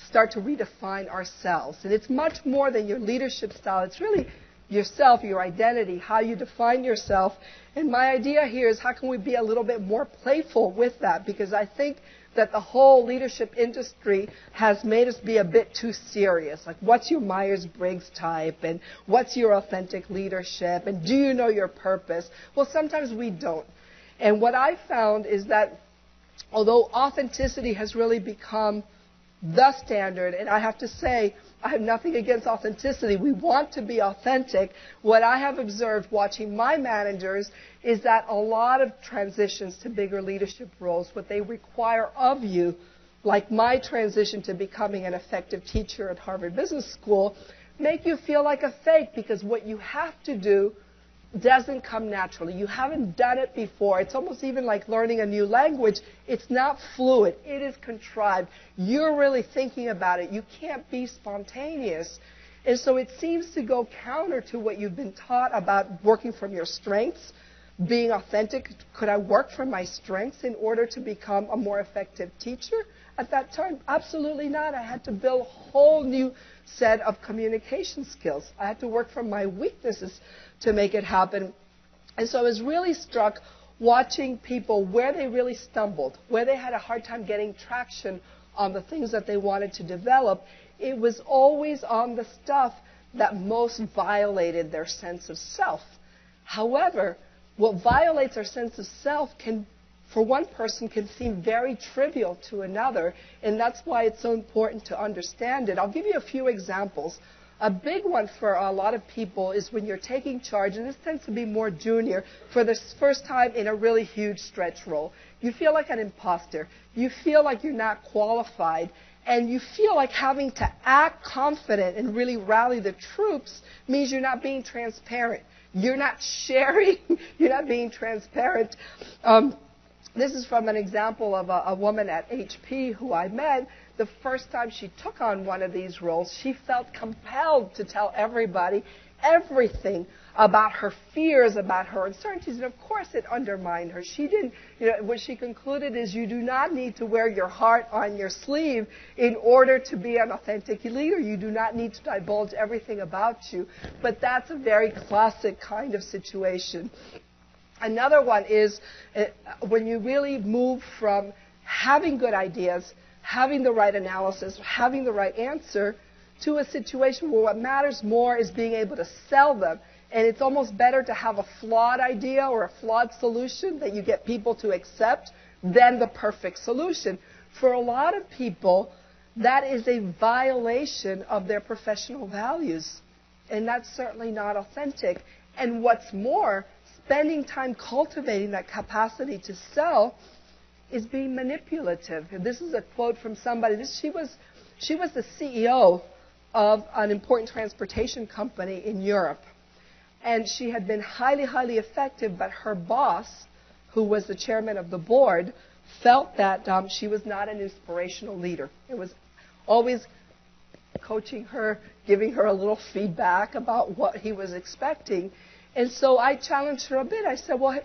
start to redefine ourselves? And it's much more than your leadership style. It's really yourself, your identity, how you define yourself. And my idea here is how can we be a little bit more playful with that? Because I think that the whole leadership industry has made us be a bit too serious. Like, what's your Myers-Briggs type? And what's your authentic leadership? And do you know your purpose? Well, sometimes we don't. And what I found is that although authenticity has really become the standard, and I have to say, I have nothing against authenticity. We want to be authentic. What I have observed watching my managers is that a lot of transitions to bigger leadership roles, what they require of you, like my transition to becoming an effective teacher at Harvard Business School, make you feel like a fake because what you have to do doesn't come naturally. You haven't done it before. It's almost even like learning a new language. It's not fluid. It is contrived. You're really thinking about it. You can't be spontaneous. And so it seems to go counter to what you've been taught about working from your strengths, being authentic. Could I work from my strengths in order to become a more effective teacher? At that time, absolutely not. I had to build a whole new set of communication skills. I had to work from my weaknesses to make it happen. And so I was really struck watching people where they really stumbled, where they had a hard time getting traction on the things that they wanted to develop. It was always on the stuff that most violated their sense of self. However, what violates our sense of self can, for one person, can seem very trivial to another, and that's why it's so important to understand it. I'll give you a few examples. A big one for a lot of people is when you're taking charge, and this tends to be more junior, for the first time in a really huge stretch role. You feel like an imposter. You feel like you're not qualified. And you feel like having to act confident and really rally the troops means you're not being transparent. You're not sharing. You're not being transparent. This is from an example of a woman at HP who I met. The first time she took on one of these roles, she felt compelled to tell everybody everything about her fears, about her uncertainties, and of course it undermined her. She didn't, what she concluded is you do not need to wear your heart on your sleeve in order to be an authentic leader. You do not need to divulge everything about you. But that's a very classic kind of situation. Another one is when you really move from having good ideas, having the right analysis, having the right answer, to a situation where what matters more is being able to sell them. And it's almost better to have a flawed idea or a flawed solution that you get people to accept than the perfect solution. For a lot of people, that is a violation of their professional values. And that's certainly not authentic. And what's more, spending time cultivating that capacity to sell is being manipulative. And this is a quote from somebody. She was the CEO of an important transportation company in Europe. And she had been highly, highly effective, but her boss, who was the chairman of the board, felt that she was not an inspirational leader. It was always coaching her, giving her a little feedback about what he was expecting. And so I challenged her a bit. I said, well,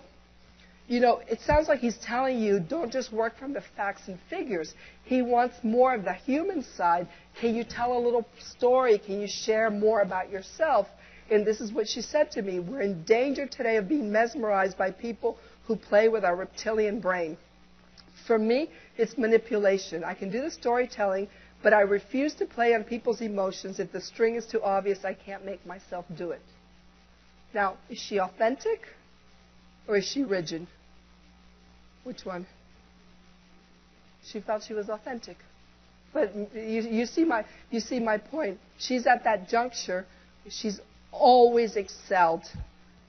it sounds like he's telling you don't just work from the facts and figures. He wants more of the human side. Can you tell a little story? Can you share more about yourself? And this is what she said to me. We're in danger today of being mesmerized by people who play with our reptilian brain. For me, it's manipulation. I can do the storytelling, but I refuse to play on people's emotions. If the string is too obvious, I can't make myself do it. Now, is she authentic or is she rigid? Which one? She felt she was authentic. But you see my point. She's at that juncture. She's always excelled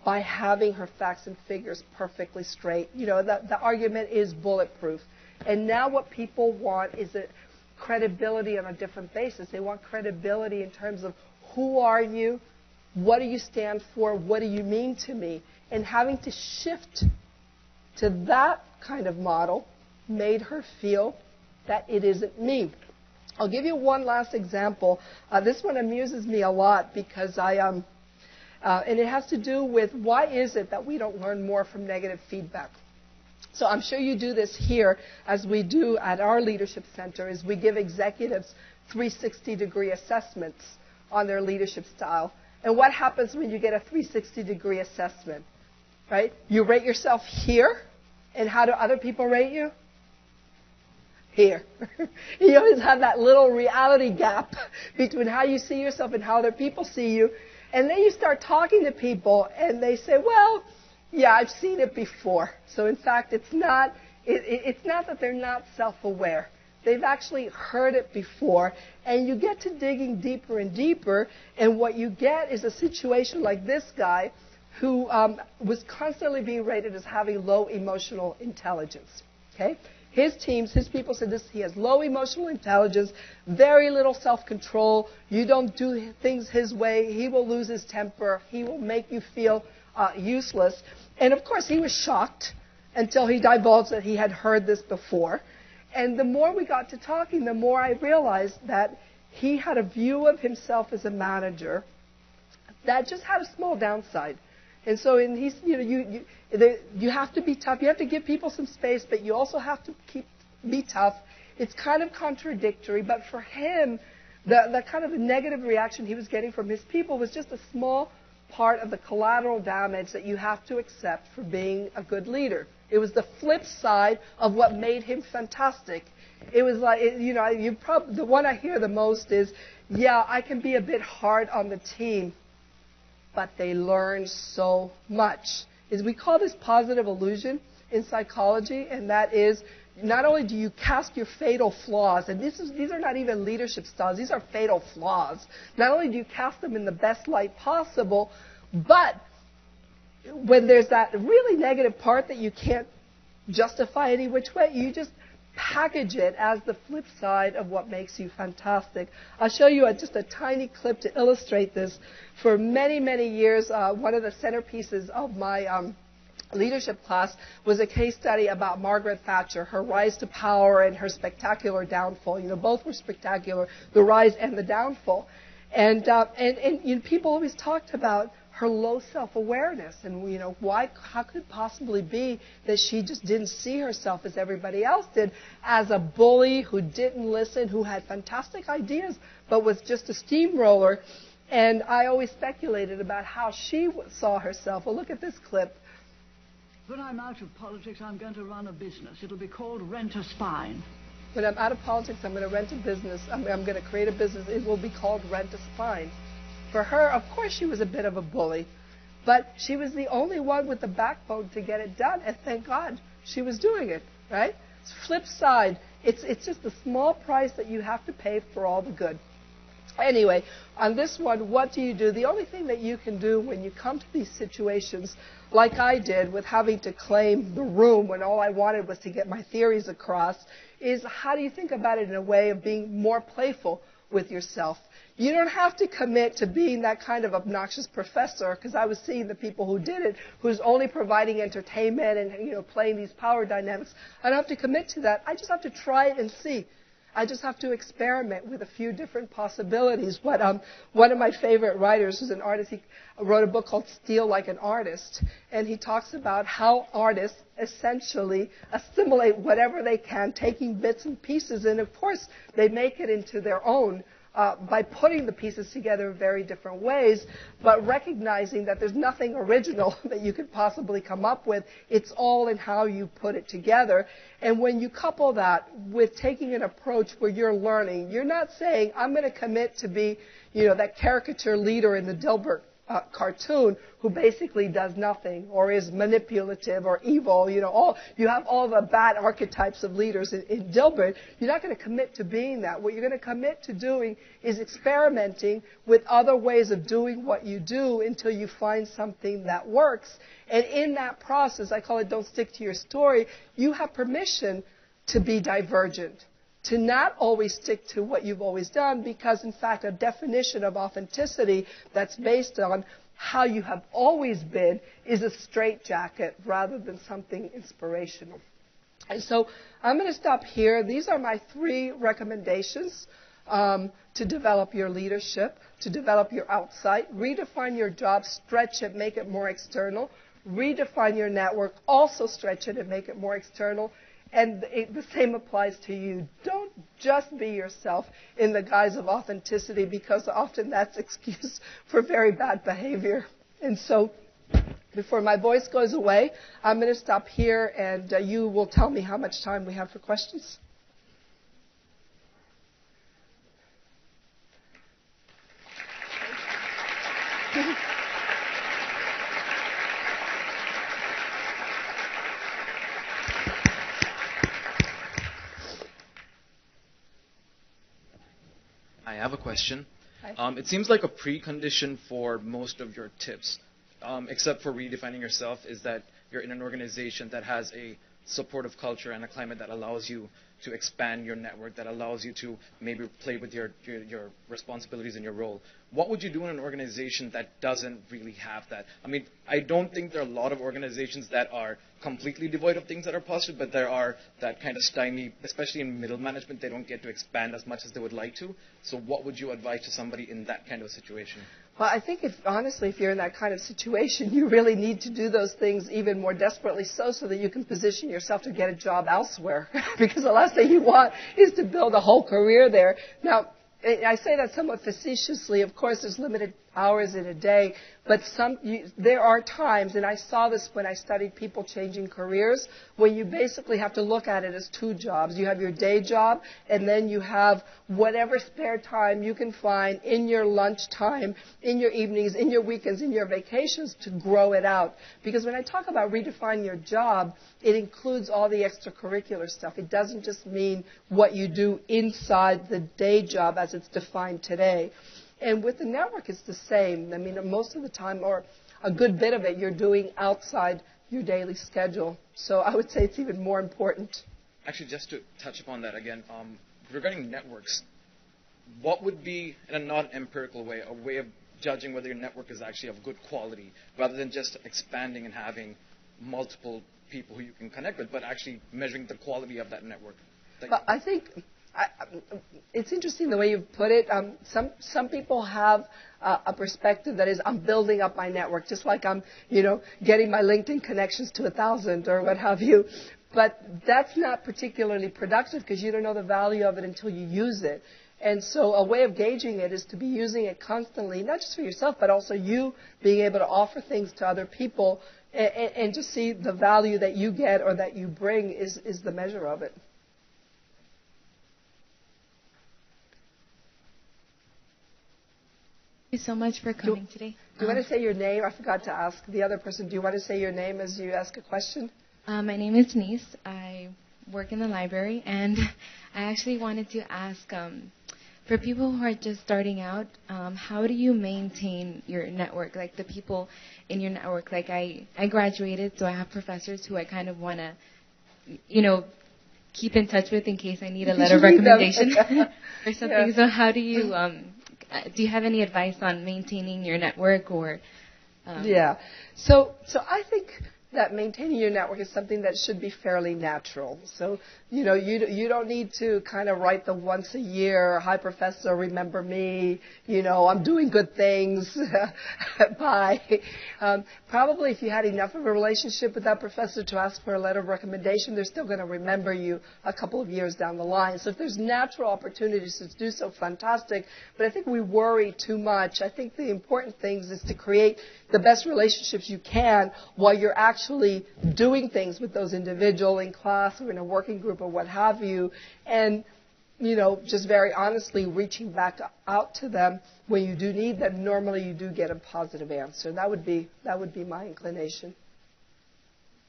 by having her facts and figures perfectly straight. The argument is bulletproof. And now what people want is a credibility on a different basis. They want credibility in terms of who are you, what do you stand for, what do you mean to me? And having to shift to that kind of model made her feel that it isn't me. I'll give you one last example. This one amuses me a lot because and it has to do with why is it that we don't learn more from negative feedback. So I'm sure you do this here, as we do at our leadership center, is we give executives 360-degree assessments on their leadership style. And what happens when you get a 360-degree assessment, right? You rate yourself here, and how do other people rate you? Here. You always have that little reality gap between how you see yourself and how other people see you. And then you start talking to people, and they say, well, yeah, I've seen it before. So in fact, it's not that they're not self-aware. They've actually heard it before, and you get to digging deeper and deeper, and what you get is a situation like this guy who was constantly being rated as having low emotional intelligence. Okay? His people said this, he has low emotional intelligence, very little self-control. You don't do things his way, he will lose his temper, he will make you feel useless. And of course, he was shocked until he divulged that he had heard this before. And the more we got to talking, the more I realized that he had a view of himself as a manager that just had a small downside. And so you have to be tough. You have to give people some space, but you also have to be tough. It's kind of contradictory, but for him, the kind of negative reaction he was getting from his people was just a small part of the collateral damage that you have to accept for being a good leader. It was the flip side of what made him fantastic. It was like, the one I hear the most is, yeah, I can be a bit hard on the team, but they learn so much. We call this positive illusion in psychology, and that is not only do you cast your fatal flaws, and these are not even leadership styles, these are fatal flaws. Not only do you cast them in the best light possible, but when there's that really negative part that you can't justify any which way, you just package it as the flip side of what makes you fantastic. I'll show you just a tiny clip to illustrate this. For many, many years, one of the centerpieces of my leadership class was a case study about Margaret Thatcher, her rise to power and her spectacular downfall. You know, both were spectacular, the rise and the downfall. And you know, people always talked about her low self-awareness and, you know, how could it possibly be that she just didn't see herself as everybody else did, as a bully who didn't listen, who had fantastic ideas, but was just a steamroller. And I always speculated about how she saw herself. Well, look at this clip. When I'm out of politics, I'm going to run a business. It'll be called Rent a Spine. When I'm out of politics, I'm going to rent a business. I'm going to create a business. It will be called Rent a Spine. For her, of course, she was a bit of a bully, but she was the only one with the backbone to get it done, and thank God she was doing it, right? Flip side, it's just a small price that you have to pay for all the good. Anyway, on this one, what do you do? The only thing that you can do when you come to these situations, like I did with having to claim the room when all I wanted was to get my theories across, is how do you think about it in a way of being more playful with yourself? You don't have to commit to being that kind of obnoxious professor, because I was seeing the people who did it, who's only providing entertainment and, you know, playing these power dynamics. I don't have to commit to that. I just have to try it and see. I just have to experiment with a few different possibilities. One of my favorite writers who's an artist, he wrote a book called Steal Like an Artist, and he talks about how artists essentially assimilate whatever they can, taking bits and pieces, and of course they make it into their own by putting the pieces together in very different ways, but recognizing that there's nothing original that you could possibly come up with. It's all in how you put it together. And when you couple that with taking an approach where you're learning, you're not saying, I'm going to commit to be, you know, that caricature leader in the Dilbert cartoon who basically does nothing or is manipulative or evil. You know, you have all the bad archetypes of leaders in Dilbert. You're not going to commit to being that. What you're going to commit to doing is experimenting with other ways of doing what you do until you find something that works. And in that process, I call it don't stick to your story, you have permission to be divergent, to not always stick to what you've always done, because, in fact, a definition of authenticity that's based on how you have always been is a straitjacket rather than something inspirational. And so I'm going to stop here. These are my 3 recommendations to develop your leadership, to develop your outside, redefine your job, stretch it, make it more external, redefine your network, also stretch it and make it more external. And the same applies to you. Don't just be yourself in the guise of authenticity, because often that's excuse for very bad behavior. And so before my voice goes away, I'm going to stop here, and you will tell me how much time we have for questions. I have a question. It seems like a precondition for most of your tips, except for redefining yourself, is that you're in an organization that has a supportive culture and a climate that allows you to expand your network, that allows you to maybe play with your responsibilities in your role. What would you do in an organization that doesn't really have that? I mean, I don't think there are a lot of organizations that are completely devoid of things that are positive, but there are that kind of stymie, especially in middle management. They don't get to expand as much as they would like to. So what would you advise to somebody in that kind of a situation? Well, I think honestly, if you're in that kind of situation, you really need to do those things even more desperately so that you can position yourself to get a job elsewhere. Because the last thing you want is to build a whole career there. Now, I say that somewhat facetiously. Of course, there's limited hours in a day. But there are times, and I saw this when I studied people changing careers, when you basically have to look at it as two jobs. You have your day job, and then you have whatever spare time you can find in your lunch time, in your evenings, in your weekends, in your vacations to grow it out. Because when I talk about redefining your job, it includes all the extracurricular stuff. It doesn't just mean what you do inside the day job as it's defined today. And with the network, it's the same. I mean, most of the time, or a good bit of it, you're doing outside your daily schedule. So I would say it's even more important. Actually, just to touch upon that again, regarding networks, what would be, in a non-empirical way, a way of judging whether your network is actually of good quality, rather than just expanding and having multiple people who you can connect with, but actually measuring the quality of that network? But I think it's interesting the way you put it. Some people have a perspective that is, I'm building up my network, just like I'm, getting my LinkedIn connections to 1,000 or what have you. But that's not particularly productive because you don't know the value of it until you use it. And so a way of gauging it is to be using it constantly, not just for yourself, but also you being able to offer things to other people and just see the value that you get or that you bring is the measure of it. Thank you so much for coming today. Do you want to say your name? I forgot to ask the other person. Do you want to say your name as you ask a question? My name is Denise. I work in the library, and I actually wanted to ask, for people who are just starting out, how do you maintain your network, like the people in your network? Like I graduated, so I have professors who I kind of want to, keep in touch with in case I need a letter of recommendation or something. Yeah. So how do you have any advice on maintaining your network or? Yeah. So I think that maintaining your network is something that should be fairly natural. So, you don't need to kind of write the once a year, hi professor, remember me, I'm doing good things, bye. Probably if you had enough of a relationship with that professor to ask for a letter of recommendation, they're still going to remember you a couple of years down the line. So if there's natural opportunities to do so, fantastic. But I think we worry too much. I think the important thing is to create the best relationships you can while you're actually doing things with those individuals in class or in a working group or what have you, and just very honestly reaching back out to them when you do need them. Normally you do get a positive answer. That would be my inclination.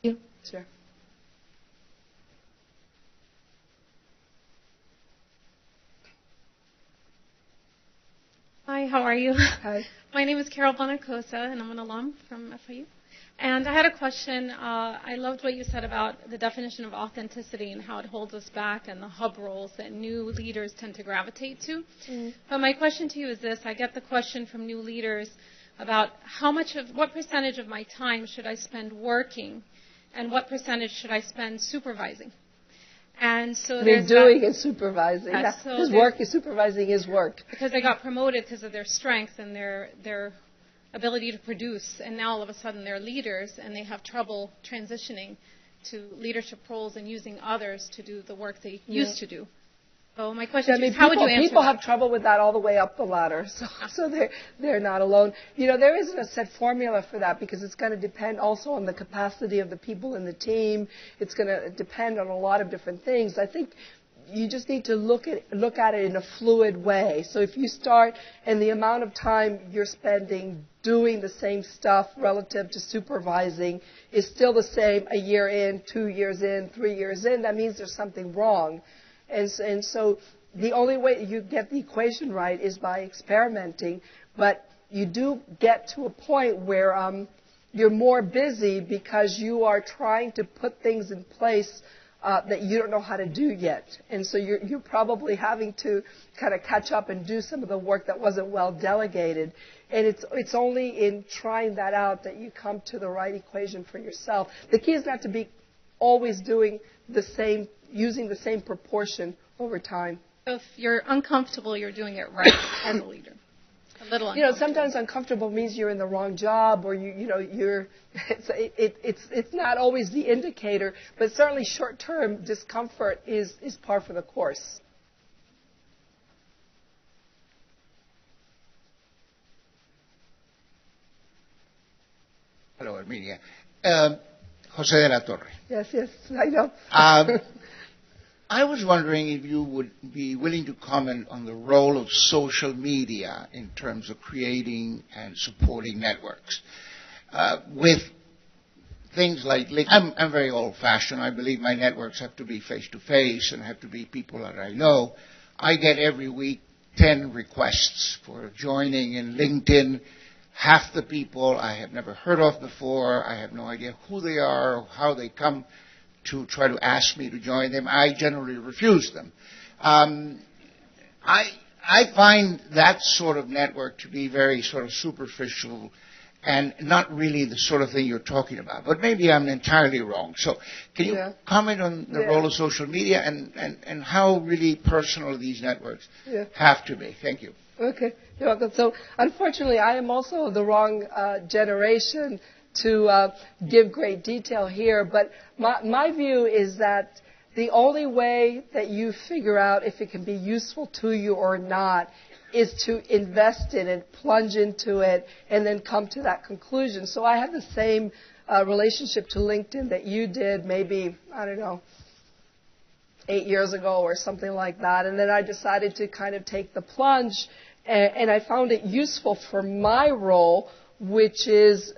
Thank you. Sure. Hi, how are you? Hi. My name is Carol Bonacosa, and I'm an alum from FIU. And I had a question. I loved what you said about the definition of authenticity and how it holds us back and the hub roles that new leaders tend to gravitate to. Mm. But my question to you is this. I get the question from new leaders about what percentage of my time should I spend working and what percentage should I spend supervising? And so there's doing and supervising. Yeah, so because supervising is work. Because they got promoted because of their strength and their ability to produce, and now all of a sudden they're leaders and they have trouble transitioning to leadership roles and using others to do the work they used to do. So my question is, how would you answer people that? Have trouble with that all the way up the ladder, so they're not alone. There isn't a set formula for that because it's going to depend also on the capacity of the people in the team. It's going to depend on a lot of different things. I think you just need to look at it in a fluid way. So if you start and the amount of time you're spending doing the same stuff relative to supervising is still the same a year in, 2 years in, 3 years in, that means there's something wrong. And so the only way you get the equation right is by experimenting. But you do get to a point where you're more busy because you are trying to put things in place that you don't know how to do yet. And so you're probably having to kind of catch up and do some of the work that wasn't well delegated. And it's only in trying that out that you come to the right equation for yourself. The key is not to be always doing the same, using the same proportion over time. So if you're uncomfortable, you're doing it right as a leader. A little uncomfortable. Sometimes uncomfortable means you're in the wrong job, or you're. It's not always the indicator, but certainly short-term discomfort is par for the course. Hello, Herminia. Jose de la Torre. Yes, I know. I was wondering if you would be willing to comment on the role of social media in terms of creating and supporting networks. With things like, I'm very old-fashioned. I believe my networks have to be face-to-face and have to be people that I know. I get every week 10 requests for joining in LinkedIn. Half the people I have never heard of before. I have no idea who they are or how they come to try to ask me to join them. I generally refuse them. I find that sort of network to be very sort of superficial and not really the sort of thing you're talking about. But maybe I'm entirely wrong. So can you comment on the role of social media and how really personal these networks have to be? Thank you. Okay. You're welcome. So unfortunately, I am also the wrong generation to give great detail here. But my view is that the only way that you figure out if it can be useful to you or not is to invest in it, plunge into it, and then come to that conclusion. So I have the same relationship to LinkedIn that you did maybe, 8 years ago or something like that. And then I decided to kind of take the plunge, and I found it useful for my role, which is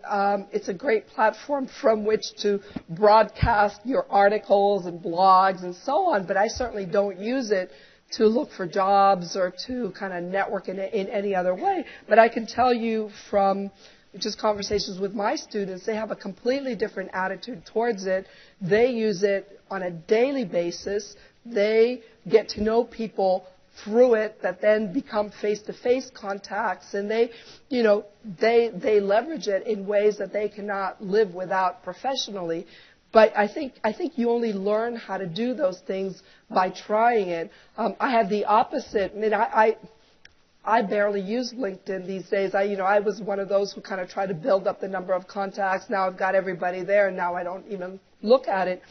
it's a great platform from which to broadcast your articles and blogs and so on, but I certainly don't use it to look for jobs or to kind of network in any other way. But I can tell you from just conversations with my students, they have a completely different attitude towards it. They use it on a daily basis. They get to know people through it that then become face-to-face contacts, and they leverage it in ways that they cannot live without professionally. But I think you only learn how to do those things by trying it. I have the opposite. I mean, I barely use LinkedIn these days. I was one of those who kind of tried to build up the number of contacts. Now I've got everybody there, and now I don't even look at it.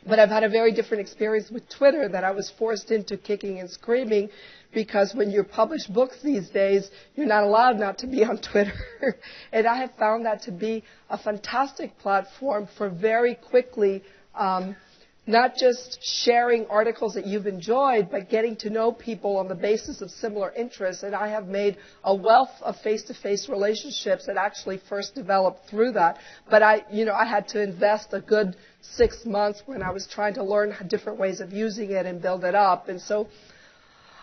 But I've had a very different experience with Twitter that I was forced into kicking and screaming, because when you publish books these days, you're not allowed not to be on Twitter. And I have found that to be a fantastic platform for very quickly not just sharing articles that you've enjoyed, but getting to know people on the basis of similar interests. And I have made a wealth of face-to-face relationships that actually first developed through that. But I had to invest a good 6 months when I was trying to learn different ways of using it and build it up. And so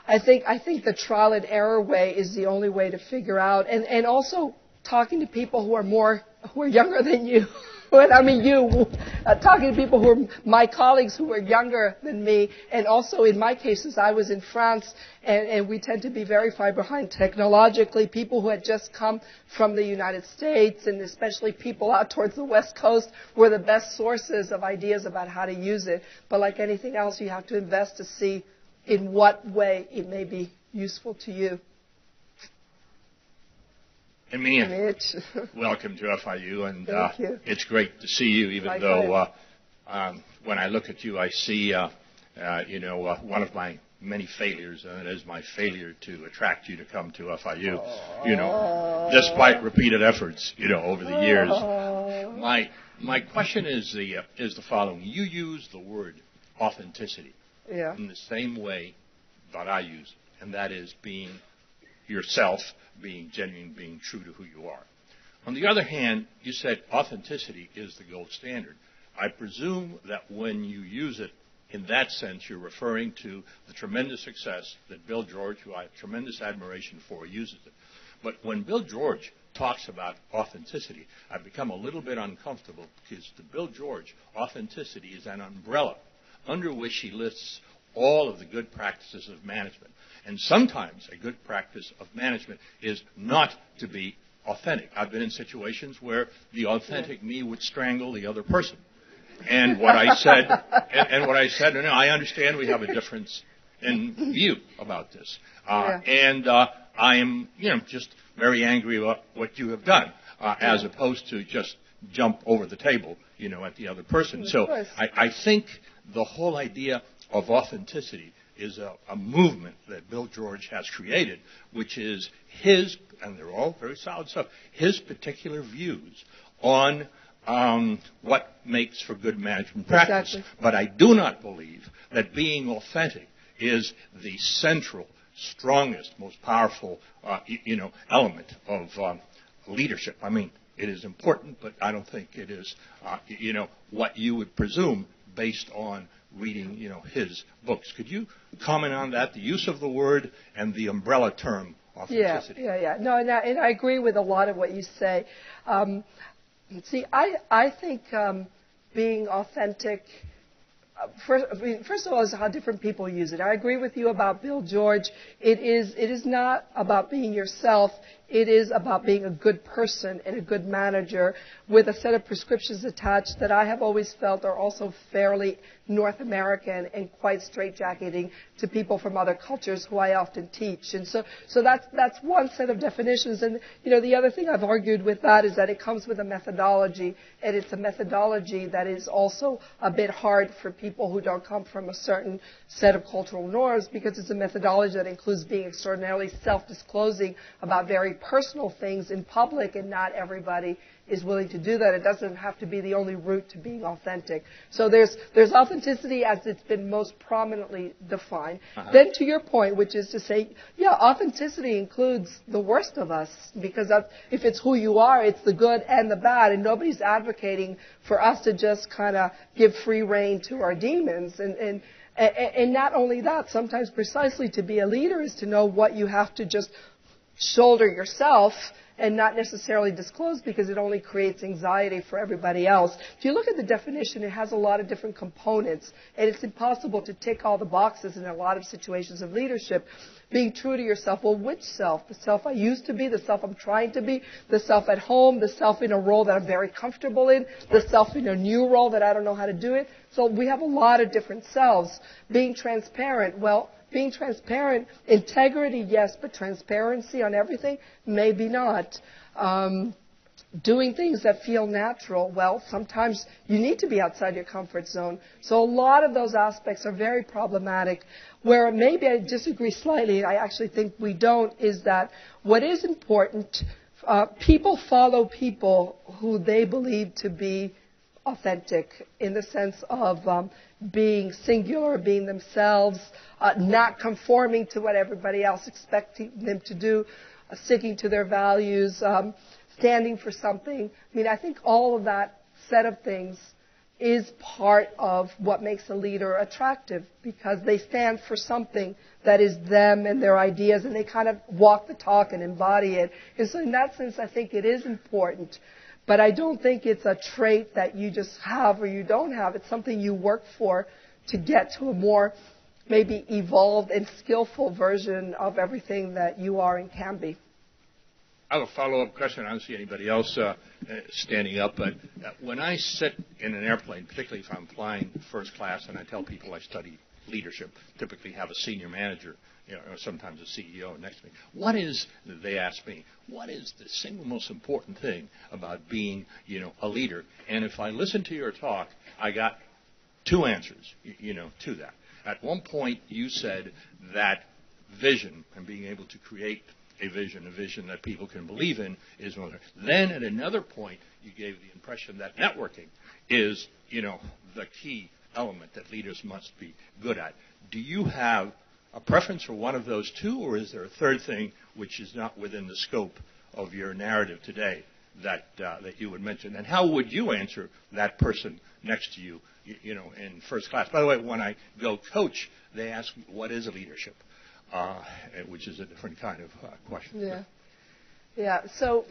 I think the trial and error way is the only way to figure out. And also talking to people who are younger than you. Talking to people who are my colleagues who are younger than me. And also in my cases, I was in France, and we tend to be very far behind technologically. People who had just come from the United States, and especially people out towards the West Coast, were the best sources of ideas about how to use it. But like anything else, you have to invest to see in what way it may be useful to you. Herminia, welcome to FIU, and it's great to see you, even though when I look at you, I see, one of my many failures, and it is my failure to attract you to come to FIU, despite repeated efforts, over the years. My question is the following. You use the word authenticity in the same way that I use it, and that is being yourself, being genuine, being true to who you are. On the other hand, you said authenticity is the gold standard. I presume that when you use it in that sense, you're referring to the tremendous success that Bill George, who I have tremendous admiration for, uses it. But when Bill George talks about authenticity, I've become a little bit uncomfortable, because to Bill George, authenticity is an umbrella under which he lists all of the good practices of management. And sometimes a good practice of management is not to be authentic. I've been in situations where the authentic me would strangle the other person. And what I said, and I understand we have a difference in view about this. And I am, just very angry about what you have done, as opposed to just jump over the table, at the other person. So I think the whole idea of authenticity is a movement that Bill George has created, which is his, and they're all very solid stuff, his particular views on what makes for good management practice. Exactly. But I do not believe that being authentic is the central, strongest, most powerful, element of leadership. I mean, it is important, but I don't think it is, what you would presume based on reading, his books. Could you comment on that, the use of the word and the umbrella term authenticity? Yeah. No, and I agree with a lot of what you say. See, I think being authentic, first of all, is how different people use it. I agree with you about Bill George. It is not about being yourself. It is about being a good person and a good manager with a set of prescriptions attached that I have always felt are also fairly North American and quite straitjacketing to people from other cultures who I often teach. And so that's one set of definitions. And, the other thing I've argued with that is that it comes with a methodology, and it's a methodology that is also a bit hard for people who don't come from a certain set of cultural norms, because it's a methodology that includes being extraordinarily self-disclosing about very personal things in public, and not everybody is willing to do that. It doesn't have to be the only route to being authentic. So there's authenticity as it's been most prominently defined. Then to your point, which is to say, authenticity includes the worst of us, because if it's who you are, it's the good and the bad, and nobody's advocating for us to just kind of give free rein to our demons. And not only that, sometimes precisely to be a leader is to know what you have to just shoulder yourself and not necessarily disclose, because it only creates anxiety for everybody else. If you look at the definition, it has a lot of different components, and it's impossible to tick all the boxes in a lot of situations of leadership. Being true to yourself. Well, which self? The self I used to be, the self I'm trying to be, the self at home, the self in a role that I'm very comfortable in, the self in a new role that I don't know how to do it. So we have a lot of different selves. Being transparent. Well, being transparent, integrity, yes, but transparency on everything, maybe not. Doing things that feel natural, well, sometimes you need to be outside your comfort zone. So a lot of those aspects are very problematic. Where maybe I disagree slightly, I actually think we don't, is that what is important, people follow people who they believe to be authentic, in the sense of being singular, being themselves, not conforming to what everybody else expecting them to do, sticking to their values, standing for something. I mean, I think all of that set of things is part of what makes a leader attractive, because they stand for something that is them and their ideas, and they kind of walk the talk and embody it. And so in that sense, I think it is important. But I don't think it's a trait that you just have or you don't have. It's something you work for to get to a more maybe evolved and skillful version of everything that you are and can be. I have a follow-up question. I don't see anybody else standing up. But when I sit in an airplane, particularly if I'm flying first class, and I tell people I study leadership, typically have a senior manager, or sometimes a CEO next to me. They ask me, what is the single most important thing about being, a leader? And if I listen to your talk, I got two answers, to that. At one point, you said that vision and being able to create a vision that people can believe in is one. Then at another point, you gave the impression that networking is, the key element that leaders must be good at. Do you have a preference for one of those two, or is there a third thing which is not within the scope of your narrative today that you would mention? And how would you answer that person next to you, in first class? By the way, when I go coach, they ask me, what is leadership? Which is a different kind of question. Yeah. So,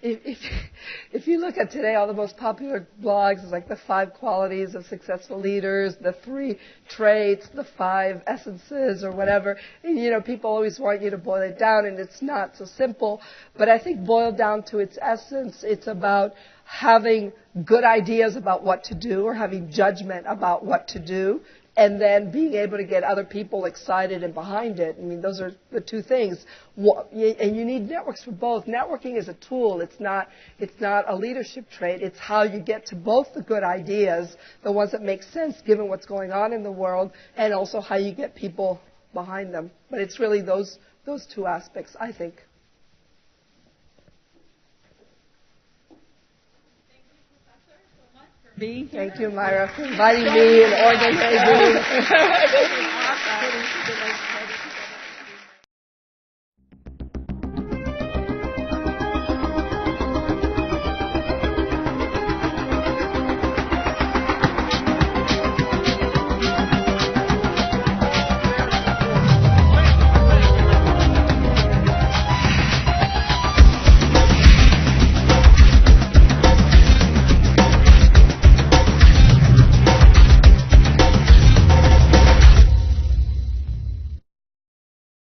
if you look at today, all the most popular blogs is like the 5 qualities of successful leaders, the 3 traits, the 5 essences, or whatever. And, people always want you to boil it down, and it's not so simple. But I think boiled down to its essence, it's about having good ideas about what to do, or having judgment about what to do, and then being able to get other people excited and behind it. I mean, those are the two things. And you need networks for both. Networking is a tool. It's not a leadership trait. It's how you get to both the good ideas, the ones that make sense given what's going on in the world, and also how you get people behind them. But it's really those two aspects, I think. Being here. Thank you, Myra, for inviting me and organizing.